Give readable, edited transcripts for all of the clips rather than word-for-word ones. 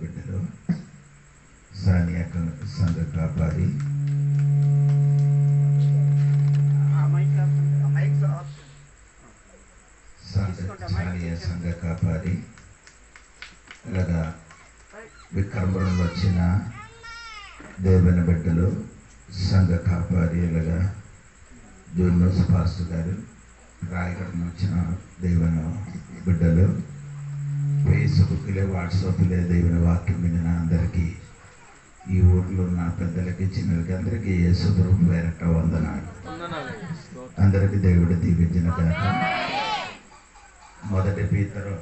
బిడ్డలు, సానియా సంఘ కాపారి, సానియా సంఘ కాపారి, అలాగా విక్రమపురంలో వచ్చిన దేవుని బిడ్డలు, సంఘ కాపారి, అలాగా జూనోస్ పాస్టర్ గారు, రాయగఢం వచ్చిన దేవుని బిడ్డలు, ఫేస్బుక్లే వాట్సాప్లే దేవుని వాక్యం వినిన అందరికీ, ఈ ఊర్లో ఉన్న పెద్దలకి చిన్నలకి అందరికీ యేసుప్రభు పేరట వందనాలు. అందరికీ దేవుడు దీవించిన గాక. 1 పీతరు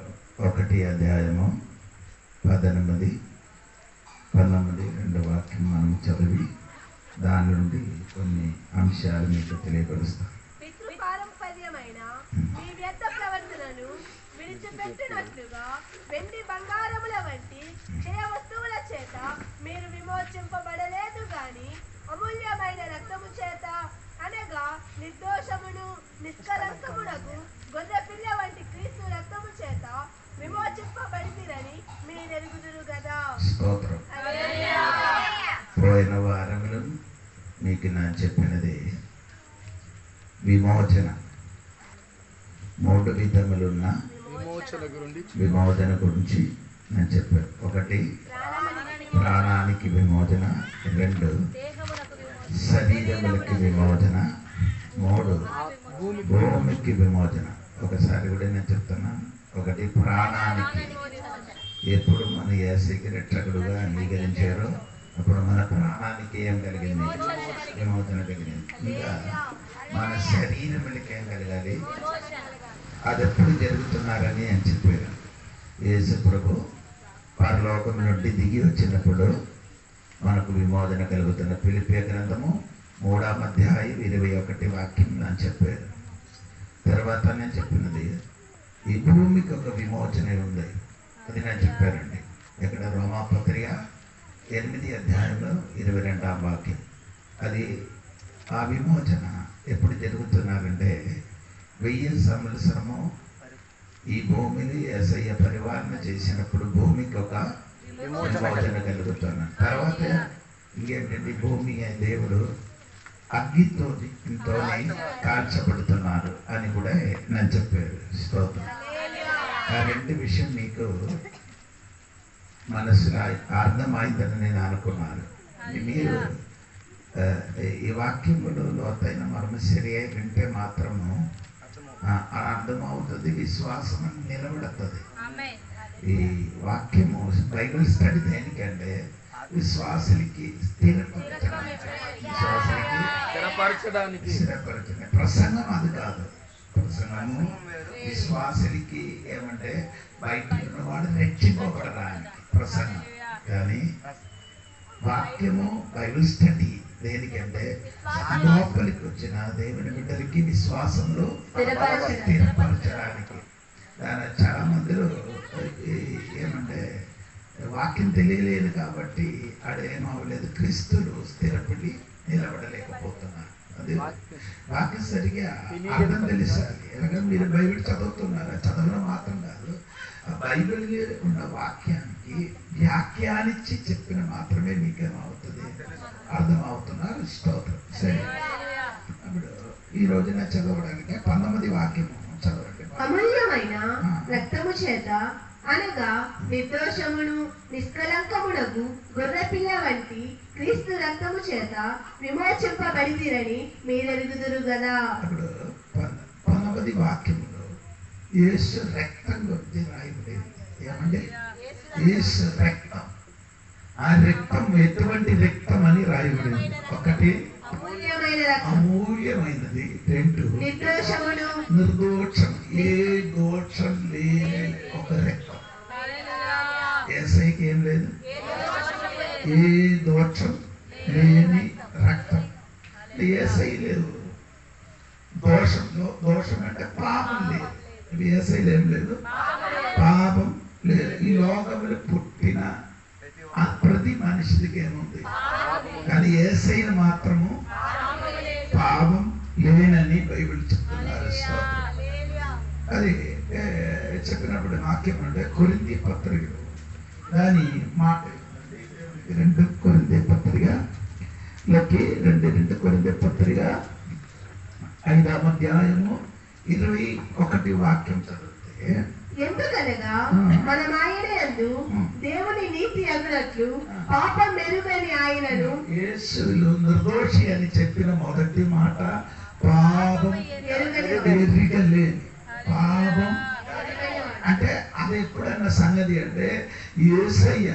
1:18-19 వాక్యం మనం చదివి దాని నుండి కొన్ని అంశాలు మీకు తెలియపరుస్తాం. మీ వ్యర్థ ప్రవర్తనను విడిచిపెట్టినట్లుగా వెండి బంగారముల వంటి క్షయ వస్తువుల చేత మీరు విమోచింపబడలేదు గాని అమూల్యమైన రక్తము చేత, అనగా నిర్దోషమును నిష్కలంకమునకు గొర్రె పిల్ల వంటి క్రీస్తు రక్తము చేత విమోచింపబడితిరని మీరెరుగుదురు కదా. పోయిన వారములు మీకు నేను చెప్పినది విమోచన, 3 విధములున్న విమోచన గురించి నేను చెప్పాను. 1 ప్రాణానికి విమోచన, 2 శరీరములకి విమోచన, 3 భూమికి విమోచన. ఒకసారి కూడా నేను చెప్తున్నాను. 1 ప్రాణానికి, ఎప్పుడు మన యేసుకి రక్షకుడుగా అంగీకరించారో అప్పుడు మన ప్రాణానికి ఏం కలిగింది? విమోచన కలిగింది. ఇంకా మన శరీరములకి ఏం కలగాలి? అది ఎప్పుడు జరుగుతున్నారని అని చెప్పారు. యేసు ప్రభు పరలోకం నుండి దిగి వచ్చినప్పుడు మనకు విమోచన కలుగుతున్న ఫిలిప్పీ గ్రంథము 3:21 అని చెప్పారు. తర్వాత నేను చెప్పినది ఈ భూమికి ఒక విమోచన ఉంది, అది నేను చెప్పానండి. ఇక్కడ రోమాపత్రిక 8:22 అది ఆ విమోచన ఎప్పుడు జరుగుతున్నారంటే 1000 సంవత్సరము ఈ భూమిని యేసయ్య పరిపాలన చేసినప్పుడు భూమికి ఒక విమోచన కలుగుతున్నాడు. తర్వాత ఇంకేంటంటే భూమి దేవుడు అగ్నితో కాల్చబడుతున్నారు అని కూడా నేను చెప్పారు. స్తోత్రం. ఆ 2 విషయం మీకు మనసులో అర్థమైందని నేను అనుకున్నాను. మీరు ఈ వాక్యములు లోతైన మర్మ సరిగా వింటే మాత్రము అర్థమవుతుంది, విశ్వాసం నిలబడుతుంది. ఈ వాక్యము బైబిల్ స్టడీ దేనికంటే విశ్వాసులకి స్థిరపరచడానికి. ప్రసంగం అది కాదు. ప్రసంగము విశ్వాసులకి ఏమంటే బయట ఉన్నవాడు రెచ్చిపోబడడానికి ప్రసంగం. కానీ వాక్యము బైబిల్ స్టడీ దేనికంటే లోపలికి వచ్చిన దేవుని బిడ్డలకి విశ్వాసంలో స్థిరపరచడానికి. చాలా మందిలో ఏమంటే వాక్యం తెలియలేదు కాబట్టి ఆడేమవ్వలేదు, క్రీస్తులు స్థిరపడి నిలబడలేకపోతున్నారు. అది వాక్యం సరిగా అర్థం తెలిసాలి. ఎలాగ మీరు బైబిల్ చదువుతున్నారా? చదవడం మాత్రం కాదు, ఆ బైబిల్ ఉన్న వాక్యానికి వ్యాఖ్యానించి చెప్పిన మాత్రమే మీకేమవుతుంది, అర్థం అవుతున్నారు. స్తోత్రం. సరే, ఇప్పుడు ఈ రోజున చదవడానికి 19 వాక్యము చదవండి. అమూల్యమైన రక్తము చేత, అనగా నిర్దోషమును నిష్కలంకమునకు గొర్రె పిల్ల వంటి క్రీస్తు రక్తము చేత విమోచింపబడితిరని మీరెరుగుదురు కదా. ఇప్పుడు 19 వాక్యములో యేసు రక్తం గురించి రాయబడింది. ఏమండి? యేసు రక్తం. ఆ రక్తం ఎటువంటి రక్తం అని రాయబడింది. 1 అమూల్యమైనది, 2 నిర్దోషం, ఏ దోషం లేని ఒక రక్తం. యేసయ్యకి ఏం లేదు, ఏ దోషం లేని రక్తం. యేసయ్య లేదు. దోషం అంటే పాపం లేదు. యేసయ్యలో ఏం లేదు, పాపం లేదు. ఈ లోకంలో పుట్టిన ప్రతి మనిషికి ఏముంది, కానీ యేసయ్యను మాత్రము పాపం లేనని బైబిల్ చెప్తున్నారు. అది చెప్పినప్పుడు వాక్యం అంటే కొరింథీ పత్రికలో దాని మాట 2 కొరింథీ పత్రిక 2 కొరింథీ పత్రిక 5వ అధ్యాయము 21 వాక్యం చదివితే, ఎందుకనగా మనం ఆయన యందు దేవుని నీతి అగునట్లు పాపం మెరుగని ఆయనను యేసులో నిర్దోషి అని చెప్పిన మొదటి మాట పాపం ఎరుగలేని. పాపం అంటే అది ఎప్పుడన్నా సంగతి అంటే యేసయ్య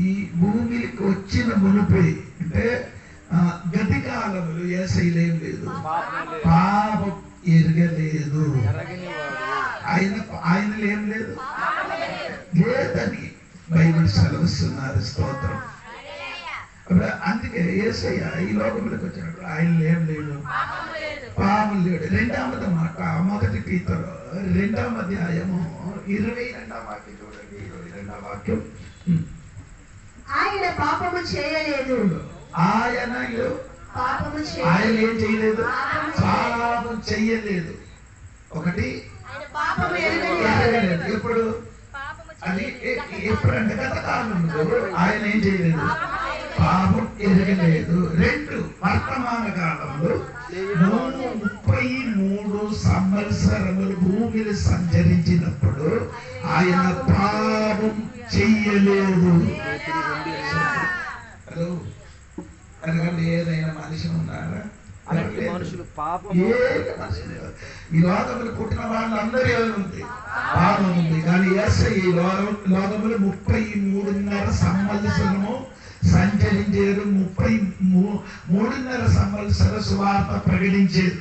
ఈ భూమికి వచ్చిన మునిపై అంటే గతి కాలములు యేసయ్యలో ఏం లేదు, పాపం ఎరగలేదు. ఆయనలో ఏం లేదు లేదని బైబిల్ సెలవుస్తున్నారు. స్తోత్రం. అందుకే యేసయ్య ఈ లోకంలోకి వచ్చినప్పుడు ఆయనలో ఏం లేదు, పాపం లేడు. 2వ మాట 1 పీతరు 2వ అధ్యాయము 22వ వాక్యం చూడండి. 22వ వాక్యం, ఆయన పాపము చేయలేదు. ఆయన ఏం చేయలేదు, పాపం చెయ్యలేదు. ఒకటి ఎరగలేదు. ఎప్పుడు అది ఎప్పుడంటే గత కాలంలో ఆయన ఏం చేయలేదు, పాపం ఎరగలేదు. 2 వర్తమాన కాలంలో 33 సంవత్సరములు భూమిని సంచరించినప్పుడు ఆయన పాపం చెయ్యలేదు. హలో, ఎందుకంటే ఏదైనా మనిషి ఉన్నారా? మనుషులు పాపం ఈ లోకములు పుట్టిన వాళ్ళందరూ ఏముంది, పాపం ఉంది. కానీ యేసయ్య ఈ లోకములు 33.5 సంవత్సరము సంచరించారు. 33.5 సంవత్సరం సువార్త ప్రకటించారు.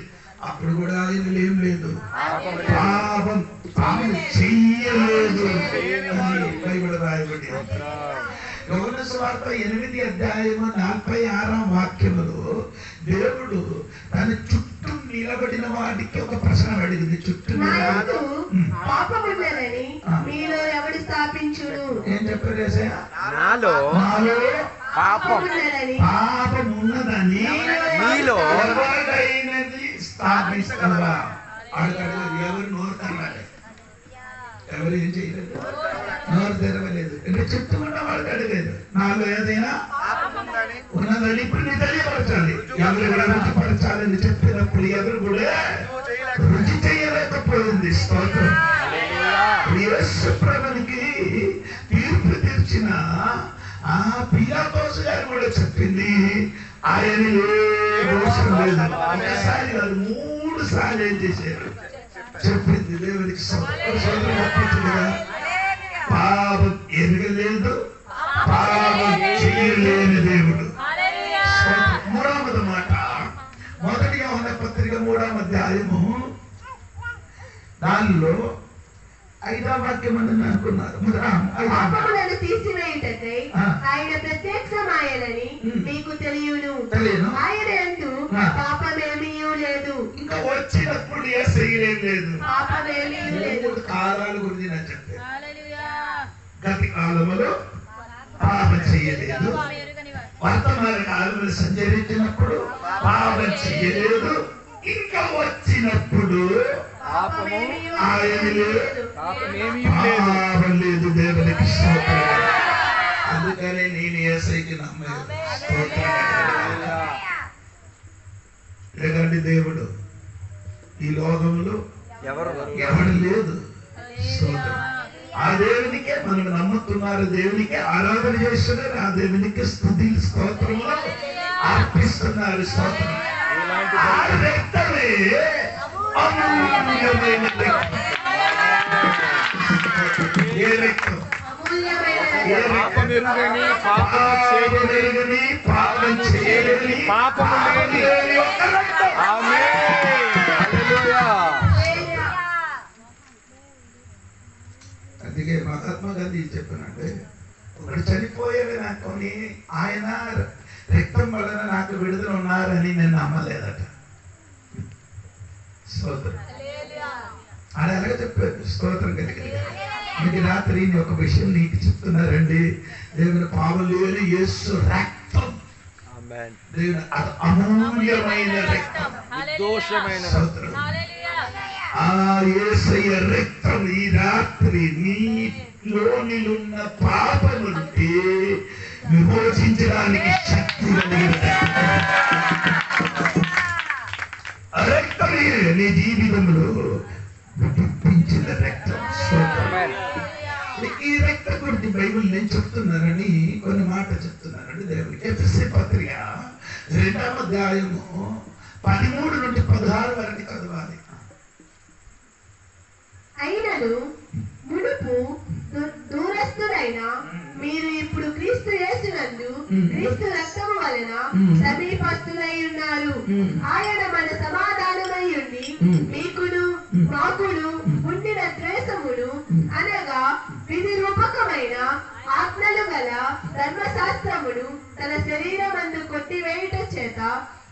అప్పుడు కూడా ఆయనలో ఏం లేదు, పాపం చెయ్యలేదు అని బైబిల్ రాయబడి. యోహాను సువార్త 8వ అధ్యాయము 46వ వాక్యములో దేవుడు తన చుట్టూ నిలబడిన వాడికి ఒక ప్రశ్న అడిగింది. చుట్టూ పాపమున్నదని మీలో ఎవడు స్థాపించును? ఏం చెప్పారు యేసయ్య? నాలో పాపం ఉన్నదని మీలో ఎవరైనది స్థాపిస్తావా? అడగలేదు. ఎవరు నోరు తెరవాలి, ఎవరు ఏం చేయలేదు, నోరు తెరవలేదు. అంటే చెప్తూ ఉన్న వాళ్ళకి అడగలేదు. నాలో ఏదైనా ఉన్నదని ఇప్పుడు నీ తెలియపరచాలి. ఎవరు కూడా రుచిపరచాలని చెప్పినప్పుడు ఎవరు కూడా రుచి చేయలేకపోయింది. స్తోత్రం. యేసు ప్రభునికి తీర్పు తీర్చిన ఆ పిలాతోసు గారు కూడా చెప్పింది ఆయన ఏ దోషం లేదు. ఒకసారి కాదు 3 సార్లు ఏం చేశారు చెప్పింది. దేవునికి చెప్పిందిగా పాపం ఎరగలేదు, పాపం చేయలేని దేవుడు. 3వ మాట 1 యోహాను పత్రిక 3వ అధ్యాయము దానిలో 5వ వాక్యం అని అనుకున్నారు. పాపములను తీసివేయుటకై ఆయన ప్రత్యక్షమాయనని మీకు తెలియను. ఆయన అంటూ పాపమేమీ లేదు. ఇంకా వచ్చినప్పుడు యేసయ్య లేదు, పాపమేమీ లేదు. 3 కాలాల గురించి నేను చెప్పాను. గతి కాలములో పాపం చేయలేదు, వర్తమాన కాలంలో సంచరించినప్పుడు పాపం చేయలేదు, ఇంకా వచ్చినప్పుడు ఆయన లేదు, పాపం లేదు. దేవునికి స్తోత్రం. అందుకనే నేను యేసయ్యకి నమ్మలేదు. లేదంటే దేవుడు ఈ లోకంలో ఎవరు లేదు. స్తోత్రం. ఆ దేవునికే మనం నమ్ముతున్నారు, దేవునికి ఆరాధన చేస్తున్నారు, ఆ దేవునికి స్తుతి స్తోత్రములు అర్పిస్తున్నారు. స్తోత్రం. ఆ రక్తమే అమూల్యమైన రక్తం. ఏ రక్తం? పాపం ఎరుగని, పాపం చేయలేని, పాపము లేని ఒక రక్తం. ఆమేన్. హల్లెలూయా. అందుకే మహాత్మా గాంధీ చెప్పినంటే ఒకటి చనిపోయేది నాకొని ఆయన రక్తం వలన నాకు విడుదల ఉన్నారని నేను నమ్మలేదట. స్తోత్రం. అది అలాగే చెప్పారు. స్తోత్రం కలిగింది. మీకు రాత్రి ఒక విషయం నీకు చెప్తున్నారండి. దేవుని పాపం లేని యేసు రక్తం, దేవుని అమూల్యమైన రక్తం, నిర్దోషమైన స్తోత్రం. ఆ యేసయ్య రక్తం ఈ రాత్రి నీలోనిలున్న పాపం నుండి విమోచించడానికి శక్తి కలిగిన రక్తమే నీ జీవితంలో విడిపించిన రక్తం. ఈ రక్తం గురించి బైబిల్ నేను చెప్తున్నానని కొన్ని మాటలు చెప్తున్నానండి దేవుడికి. ఎఫెసీ పత్రిక 2వ అధ్యాయము 13 నుండి 16 వరకు చదవాలి. అయినను మునుపు దూరస్తులైన మీరు ఇప్పుడు క్రీస్తు యేసునందు క్రీస్తు రక్తము వలన సమీపస్తులై ఉన్నారు. ఆయన మన సమాధానమై ఉండి మీకును మాకును ఉండిన ద్వేషమును అనగా విధి రూపకమైన ఆజ్ఞలు గల ధర్మశాస్త్రమును తన శరీరమందు కొట్టివేయుట చేత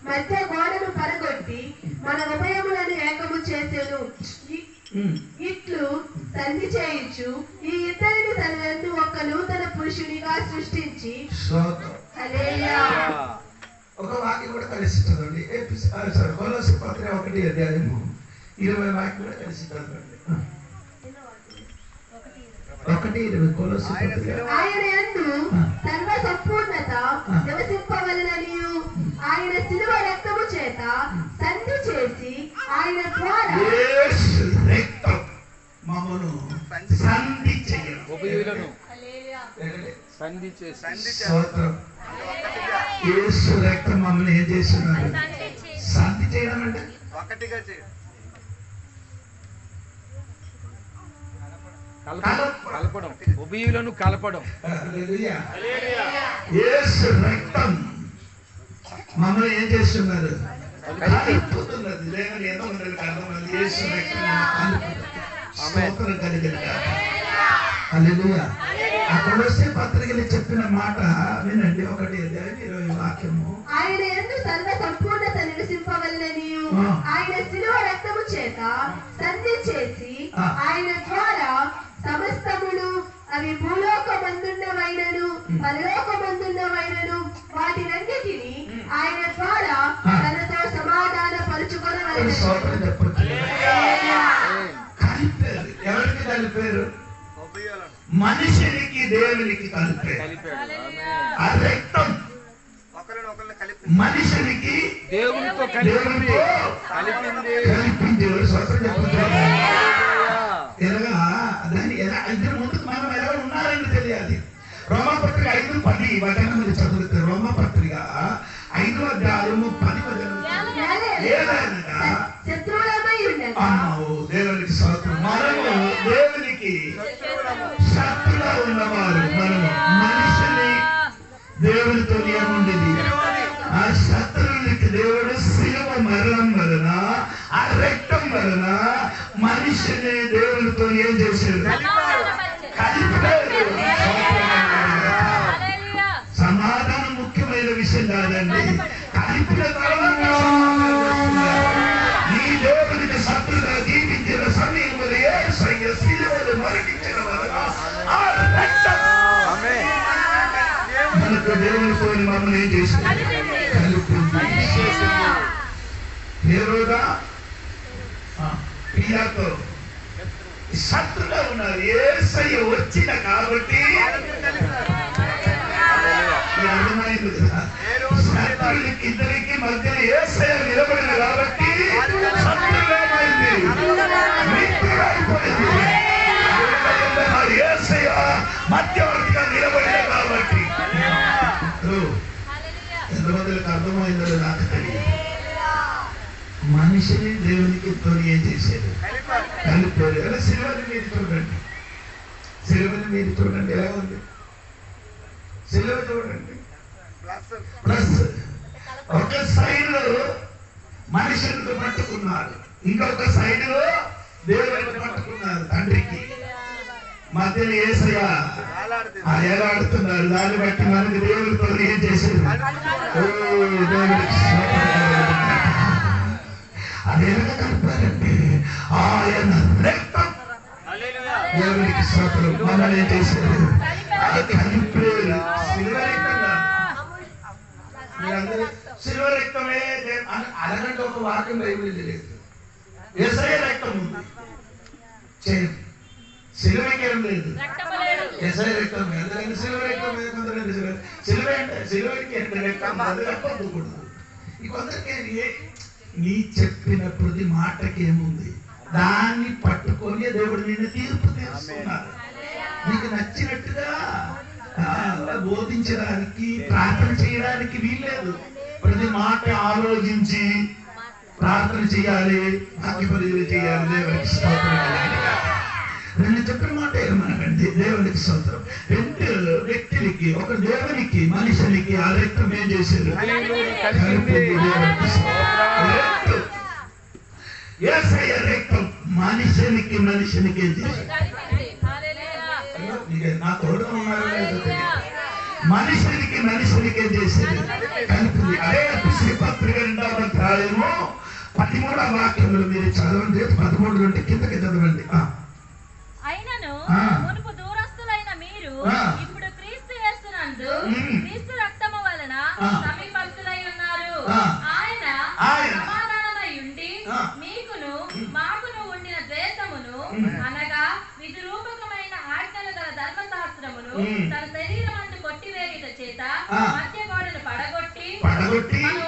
మధ్య గోడను పరగొట్టి మన ఉభయములను ఏకము చేసెను. ఇట్లు సంధి చేయించు ఈ ఇద్దరిని తన యందు ఒక నూతన పురుషునిగా సృష్టించి. హల్లెలూయా. ఒక వాక్యం కూడా కలిసి చదవండి. కొలొస్సీ పత్రిక 1వ అధ్యాయము 20 వాక్యం కూడా కలిసి చదవండి. 1:20 కొలొస్సీ పత్రిక. ఆయన యందు సర్వ సంపూర్ణత నివసింపవలెననియు ఆయన శిలువ రక్తము చేత సంధి చేసి ఆయన ద్వారా యేసు రక్తం మమ్మను సంధి చేయను. సంధి చేసి స్తోత్రం. యేసు రక్తం మమ్మల్ని ఏం చేస్తున్నారు? సంధి చేయడం అంటే ఒకటిగా చేయడం, కలపడం, ఉభయులను కలపడం. హల్లెలూయా. యేసు రక్తం మమ్మల్ని ఏం చేస్తున్నారు? కలుపుతున్నది. దేవుని ఏదో ఉన్నది అర్థమైంది. యేసు రక్తం స్తోత్రం కలిగిన హల్లెలూయా. ఆ కొలొస్సీ పత్రికలో చెప్పిన మాట వినండి. 1:20 వాక్యము. ఆయన యందు సర్వ సంపూర్ణత నివసింపవలెననియు ఆయన శిలువ రక్తము చేత సంధి చేసి ఆయన ద్వారా సమస్తమును అవి భూలోకమందున్నవైనను పరలోకమందున్నవైనను వాటినన్నిటిని ఆయన ద్వారా తనతో సమాధాన పరుచుకొనవలెను. స్తోత్రం చెప్పొచ్చు. కలిపారు. ఎవరికి కలిపారు? మనిషినికి దేవునికి కలిపారు. ఆ రక్తం మనిషినికి దేవునితో దేవునితో కలిపింది. స్తోత్రం చెప్పొచ్చు. ఎలాగా దాన్ని ఇద్దరు ముందుకు మనం ఎలా ఉన్నారని తెలియాలి. రోమపత్రిక 5:10 వచనం మీరు చదివితే రోమపత్రిక 5వ అధ్యాయము 10 వచనం శత్రువులమై ఉండగా దేవునికి స్తోత్రం. మనము దేవునికి శత్రువుగా ఉన్నవారు. మనము మనిషిని దేవునితో ఏముండేది? ఆ శత్రువునికి దేవుడు శిలువ మరణం వలన ఆ రక్తం వలన మనిషిని దేవునితో ఏం చేశాడు? కలిపాడు. సమాధానం ముఖ్యమైన విషయం కాదండి. కలిపిన తర్వాత నీ దేవునికి శత్రుగా జీవించిన సమయంలో యేసయ్య శిలువలో మరణించిన వలన ఆ రక్తం మనకు దేవునితో మమ్మల్ని ఏం చేసింది? కలిపింది. హేరోదా పిలాతో శత్రుగా ఉన్నారు. యేసయ్య వచ్చిన కాబట్టి అర్థమైంది కదా. శత్రులకి ఇద్దరికి మధ్య యేసయ్య నిలబడిన కాబట్టి శత్రుగా అయింది, మిత్రుడు అయిపోయింది. యేసయ్య మధ్యవర్తిగా నిలబడిన కాబట్టి ఎంతమందికి అర్థమైందో నాకు తెలియదు. మనిషిని దేవునికి ఏం చేశారు? కలిపారు. ఎలా సిలువని మీరు చూడండి. సిలువని మీరు చూడండి ఎలా ఉంది. సిలువ చూడండి. ప్లస్ ఒక సైడ్ లో మనుషులకు పట్టుకున్నారు, ఇంకొక సైడ్ లో దేవునికి పట్టుకున్నారు. తండ్రికి మధ్యలో యేసయ్య ఎలాడుతున్నారు. దాన్ని బట్టి మనకి దేవుడితో ఏం చేశారు? అది ఎలా కలిపారంటే ఆయన రక్తం దేవునికి స్తోత్రం మనల్ని ఏం చేశారు? కలిపారు. శిలువ రక్తమే అరగంట ఒక వాక్యం బైబిల్ లేదు. యేసయ్య రక్తం ఉంది. చేయండి. సిలువకి ఏం లేదు. యేసయ్య రక్తం ఎందుకంటే సిలువ రక్తం మీద కొందరు సిలువ అంటే సిలువకి ఎంత రక్తం అది పొందకూడదు. ఈ కొందరికి నీ చెప్పిన ప్రతి మాటకి ఏముంది, దాన్ని పట్టుకొని దేవుడు నిన్ను తీర్పు తీరుస్తున్నారు. నీకు నచ్చినట్టుగా బోధించడానికి ప్రార్థన చేయడానికి వీల్లేదు. ప్రతి మాట ఆలోచించి ప్రార్థన చేయాలి, వాక్యపరిచయం చేయాలి. దేవునికి స్తోత్రం. రెండు చెప్పిన మాట ఏమనకండి, దేవునికి స్తోత్రం. రెండు వ్యక్తులకి, ఒక దేవునికి మనుషులకి ఆ రక్తం ఏం చేశారు? యేసయ్య రక్తం మనుషునికి ఏం చేశారు? నా తోడు ఉన్నారో లేదో తెలియదు. మనుషునికి ఏం చేశారు? కలిపి. అదే పత్రిక 2వ అధ్యాయము 13వ వాక్యంలో మీరు చదవండి. 13 నుండి కిందకి చదవండి. అయినను మునుపు దూరస్తులైన మీరు ఇప్పుడు క్రీస్తు యేసునందు క్రీస్తు రక్తము వలన సమీపస్తులై ఉన్నారు. ఆయన సమాధానమై ఉండి మీకును మాకును ఉండిన ద్వేషమును అనగా విధిరూపకమైన ఆజ్ఞలు గల ధర్మశాస్త్రమును తన శరీరమందు కొట్టివేయుట చేత మధ్య గోడను పడగొట్టి మన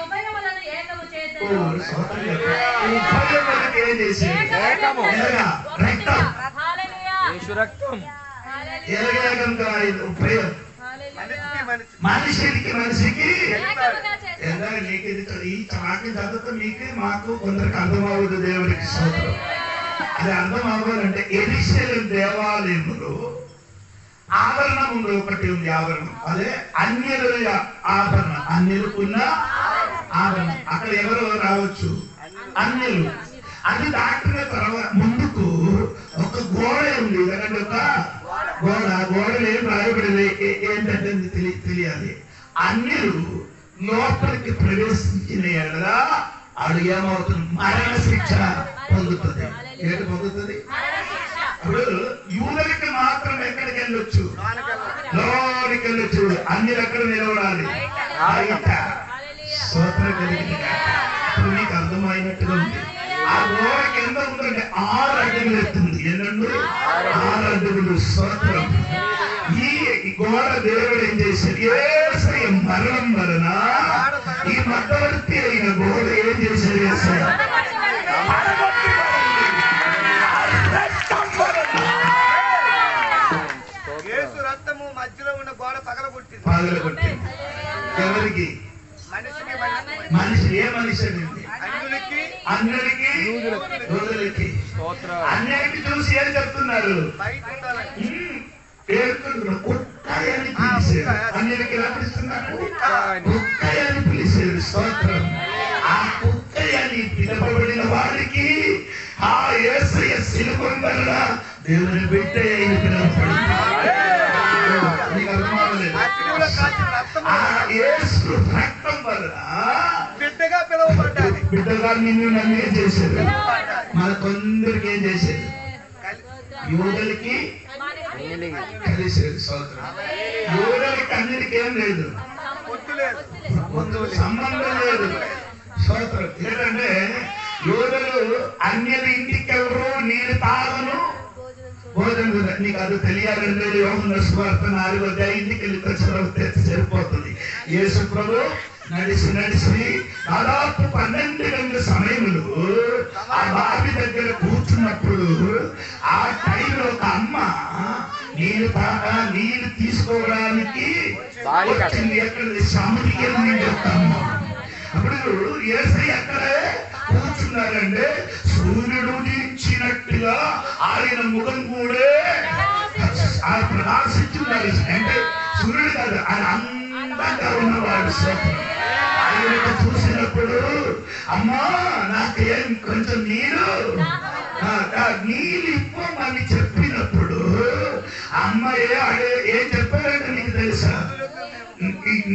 ఉభయములను ఏకము చేసెను. మనిషికి ఈ వాక్యం చదువుతా మీకు మాకు కొందరికి అర్థమవుతుంది. దేవుడికి స్తోత్రం. అది అర్థం అవ్వాలంటే యెరూషలేము దేవాలయంలో ఆభరణం ఉంది, ఒకటి ఉంది ఆభరణం. అదే అన్యుల ఆభరణం, అన్యులకున్న ఆభరణం. అక్కడ ఎవరు రావచ్చు? అన్యులు. అది దాటిన తర్వాత ముందుకు ఒక గోడ ఉంది. ఎందుకంటే ఒక గోడలు ఏం రాయబడింది ఏంటంటే తెలియాలి. అన్యులు లోపలికి ప్రవేశించిన ఎడలా ఆడు ఏమవుతుంది? మరణ శిక్ష పొందుతుంది. ఏంటి పొందుతుంది? ఇప్పుడు యూదులకి మాత్రం ఎక్కడికి వెళ్ళొచ్చు? లోనికి వెళ్ళొచ్చు. అన్యులు ఎక్కడ నిలబడాలి? స్తోత్రం కలిగింది. ఇప్పుడు నీకు అర్థమైనట్టుగా ఉంది. ఆ గోడకి ఎంత ఉందంటే 6 అడుగులు ఎత్తుంది. ఎన్నండు? 6 అడుగులు. స్తోత్రం. ఈ గోడ దేవుడు ఏం చేశాడు? యేసయ్య మరణం వలన ఈ మధ్యవర్తి అయిన గోడ ఏం చేశాడు? యేసయ్య రక్తము మధ్యలో ఉన్న గోడ పగలగొట్టింది. ఎవరికి? మనిషి. ఏ మనిషి అండి? అన్యులకి యూదులకి. అన్యులకి చూసి ఏం చెప్తున్నారు? పేర్కొంటున్నారు. కుక్కని పిలిచారు. అన్యులకి ఎలా పిలుస్తున్నారు? కుక్కని పిలిచారు. స్తోత్రం. ఆ కుక్కని పిలవబడిన వారికి ఆ యేసయ్య శిలువ వలన దేవుని బిడ్డ అయిన పిలవబడింది. నీకు అర్థమవలేదు? ఆ యేసు రక్తం వలన బిడ్డగా పిలువబడ్డాడు. బిడ్డగా నిన్ను నన్ను ఏం చేశారు? మన కొందరికి ఏం చేశారు? యూదులకి కలిసారు. స్తోత్రం. యూదులకి అన్నిటికీ ఏం లేదు, సంబంధం లేదు. స్తోత్రం. ఏంటంటే యూదులు అన్యుల ఇంటికి ఎవరు నీరు తాగను, భోజనం. నీకు అది తెలియాలంటే యోహాను సువార్త 4వ అధ్యాయం ఇంటికి వెళ్ళి సరిపోతుంది. యేసు ప్రభు నడిచి దాదాపు 12 గంటల సమయంలో ఆ బావి దగ్గర కూర్చున్నప్పుడు ఆ టైంలో ఒక అమ్మ నీళ్ళు తీసుకోవడానికి వచ్చింది. ఎక్కడ? సమూహం చెప్తాము. అప్పుడు యేసయ్య అక్కడే కూర్చున్నారంటే సూర్యుడు ఉదయించినట్టుగా ఆయన ముఖం కూడా ప్రకాశించున్నారు. అంటే సూర్యుడు కాదు, ఆయన అందంగా ఉన్నవాడు. ఆయన చూసినప్పుడు అమ్మా నాకేం కొంచెం నీళ్ళు ఇవ్వమని చెప్పినప్పుడు అమ్మాయి ఏం చెప్పారంటే నీకు తెలుసా?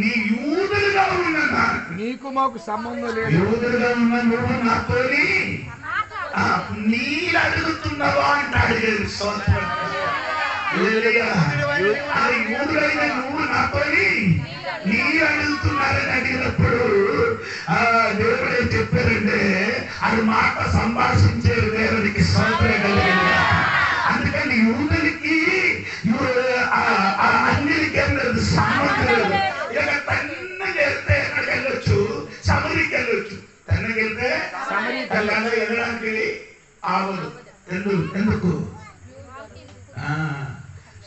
నీ యూదులుగా ఉన్నా నీకు మాకు సంబంధం లేదు. యూదులుగా ఉన్న నువ్వు నాతో నీళ్ళు అడుగుతున్నావా అంటే అడిగారు. యూదులైన నువ్వు నాతో నీళ్ళు అడుగుతున్నారని అడిగినప్పుడు దేవుడు ఏం చెప్పారంటే అది మాట సంభాషించారు. ఆవదు. ఎందుకు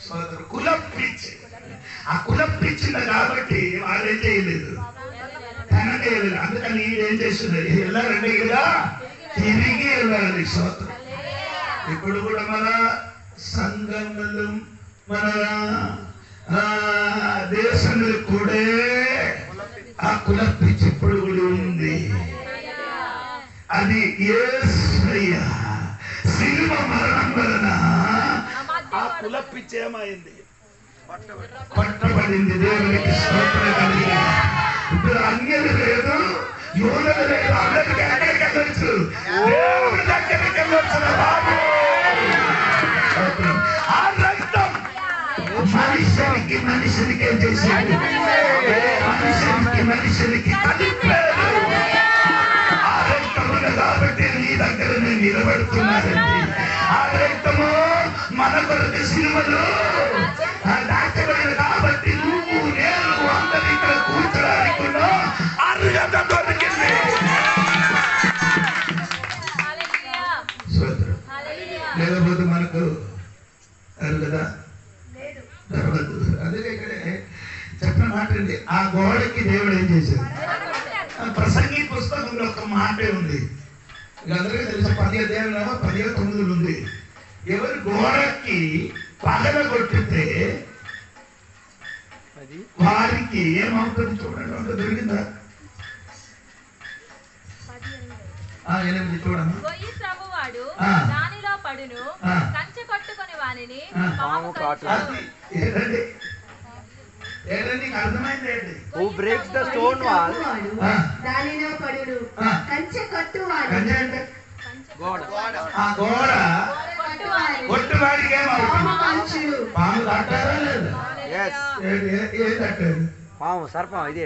సోదరు కులం పిచ్చి. ఆ కులం పిచ్చింది కాబట్టి వాళ్ళేం చేయలేదు, తనలేదు. అందుకని ఏం చేస్తున్నారు, వెళ్ళారండి కదా, తిరిగి వెళ్ళాలి. సోదరు ఇప్పుడు కూడా మన సంఘములు మన దేశంలో కూడా ఆ కుల పిచ్చి ఇప్పుడు కూడా ఉంది. అది యేసయ్య శిలువ మరణం వలన ఆ కుల పిచ్చి ఏమైంది, పట్టబడింది. దేవునికి స్తోత్రం కలిగింది. ఇప్పుడు అన్యులు లేదు, యూదులు లేదు, అందరికి ఎక్కడికి వెళ్ళొచ్చు, దేవుడి దగ్గరికి వెళ్ళొచ్చు. ఆ రక్తం మనిషికి ఏం చేసేది, మనిషికి కలిపారు. ఆ రక్తమును కాబట్టి నీ దగ్గర నేను నిలబడుతున్నానండి. ఆ రక్తము మన కొరకు సినిమలు దాచబడింది కాబట్టి నువ్వు నేను అందరూ ఇక్కడ కూర్చోడానికి అర్హత దొరికింది. లేకపోతే మనకు కదా జరగదు. అందుకే ఇక్కడ చెప్పిన మాట అండి, ఆ గోడకి దేవుడు ఏం చేశాడు. ప్రసంగి పుస్తకంలో ఒక మాటే ఉంది, అందరికీ తెలుసు. 10:9 ఉంది. ఎవరు గోడకి పగలగొట్టితే వారికి ఏమవుతుంది చూడండి. అంత దొరికిందా? 8 చూడమ్మా. దానిలో పడును, కంచె కొట్టుకొని వానిని Who breaks the stone wall? దానిలో పడును, కంచె కట్టువాడు. ఆ గోడ కొట్టువాడికి ఏమవుతుంది? పాము కట్టారా లేదా? ఏం కట్టారు? పాము సర్పం. ఇదే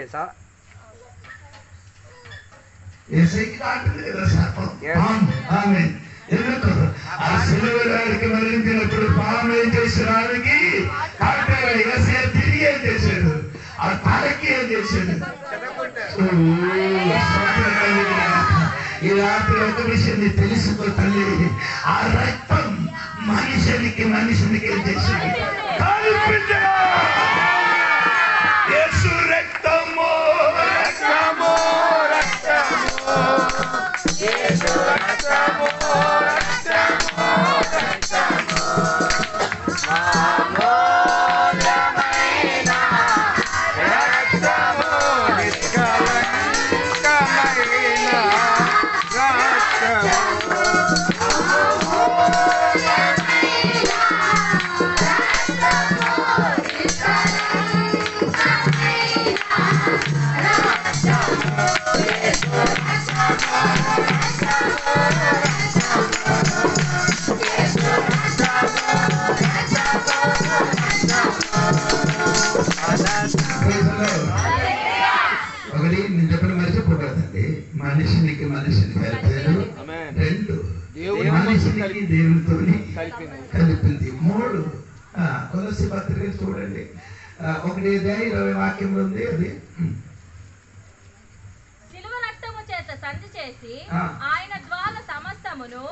ఏసైకి కాటుంది కదా సర్పం. ఆమేన్. ఎందుకు ఆ శిలువకి మరణించినప్పుడు పాము ఏం చేసడానికి కాటాడు. ఏసై తిరిగి ఏం చేశాడు, ఆ తలకి ఏం చేశాడు. ఈ రాత్రి ఒక విషయం తెలుసుకో తల్లి, ఆ రక్తం మనిషికి ఏం చేశాడు, యేసు రక్తము రక్తము రక్తము యేసు రక్తము రక్తము రక్తము అమూల్యమైన రక్తము నిష్కళంకమైన రక్తము ఒకటి నేను చెప్పిన మర్చిపోకూడదండి. మనిషిని కలిపారు. 2 మనిషిని దేవునితో కలిపింది. 3 కొలస్సీ పత్రిక చూడండి. 1:20 వాక్యంలో ఉంది. అది శిలువ రక్తము చేత సంధి చేసి ఆయన ద్వారా సమస్తమును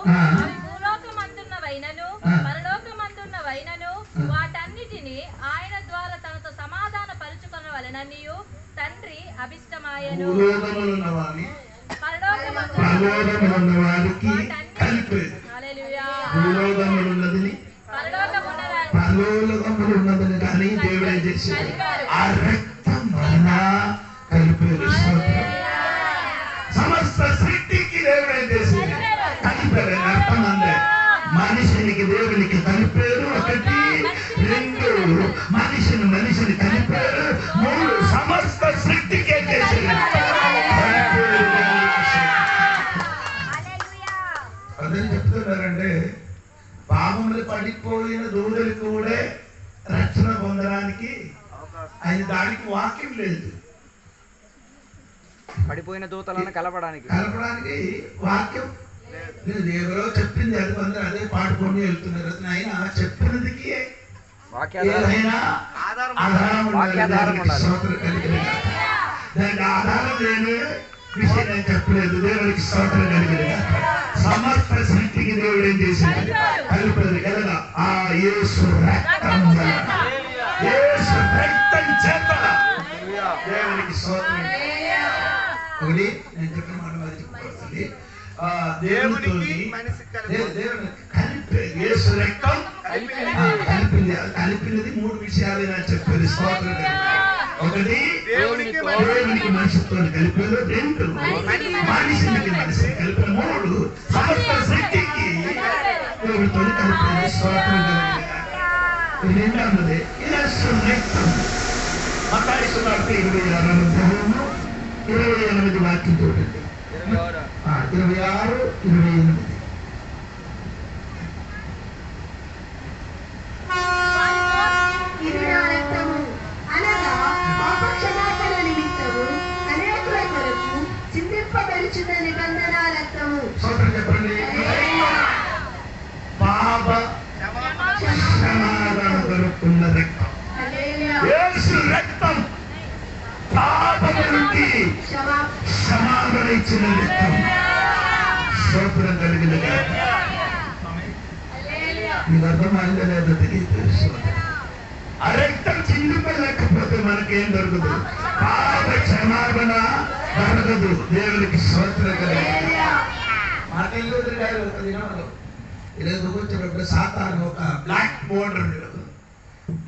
భూలోకమందున్నవైనను పరలోకమందున్నవైనను వాటన్నిటిని ఆయన ద్వారా తనతో సమాధాన పరుచుకొనవలెననియు తండ్రి అభిష్టమాయెను. పరలోకమున్నవారికి కలిపేది. భూలోకములున్నదని పరలోకములున్నదని కానీ దేవుడు ఏం చేశాడు, ఆ రక్తం వలన కలిపేరు. సమస్త సృష్టికి దేవుడు ఏం చేశాడు, కలిపారు. అర్థం అందే మనిషినికి దేవునికి కలిపారు. 1 2 మనిషిని కలిపారు. 3 సమస్త సృష్టికి ఏం చేశాడు. అదని చెప్తున్నారంటే పాపములు పడిపోయిన దూడలు కూడా రక్షణ పొందడానికి ఆయన దానికి వాక్యం లేదు. పడిపోయిన దూతలను కలపడానికి వాక్యం లేదు. ఎవరో చెప్పింది అది కొందరు అదే పాడుకొని వెళ్తున్నారు. ఆయన చెప్పినదికి ఆధారం దానికి ఆధారం లేని విషయం నేను చెప్పలేదు. దేవుడికి స్తోత్రం కలిగింది. సమస్త సృష్టికి దేవుడు ఏం చేశాడు? కలిపేది కదా. ఆ యేసు రక్తం వలన, యేసు రక్తం చేత దేవునికి స్తోత్రం. ఒకటి నేను చెప్పిన మాట మరి చెప్పుకోవాలి. దేవునికి కలిపే యేసు రక్తం కలిపినది మూడు విషయాలు నేను చెప్పేది. స్తోత్రం. ఒకటి దేవునికి మనిషితో కలిపేది, రెండు మనిషికి మనిషి కలిపిన, మూడు సమస్త శక్తికి దేవుడితో కలిపేది. స్తోత్రం. రెండవది యేసు రక్తం. మత్తయి సువార్త 26 వాక్యం చూడండి. 26, 28. రక్తము అనగా పాపక్షమాపణ నిమిత్తము అనేకుల కొరకు చిందింపబడుచున్న నిబంధన రక్తము. చెప్పండి. పాప క్షమాపణ కొరకున్న రక్తం. యేసు రక్తం పాపము నుండి క్షమాపణ ఇచ్చిన రక్తం. స్తోత్రం కలిగిన మీకు అర్థమైందో లేదో తెలియదు. ఆ రక్తం చిందింపలేకపోతే మనకేం దొరకదు. పాప క్షమాపణ దొరకదు. దేవునికి స్తోత్రం కలిగిన మాటలు గారు ఒక దినంలో ఈరోజు వచ్చినప్పుడు సాతాను ఒక బ్లాక్ బోర్డర్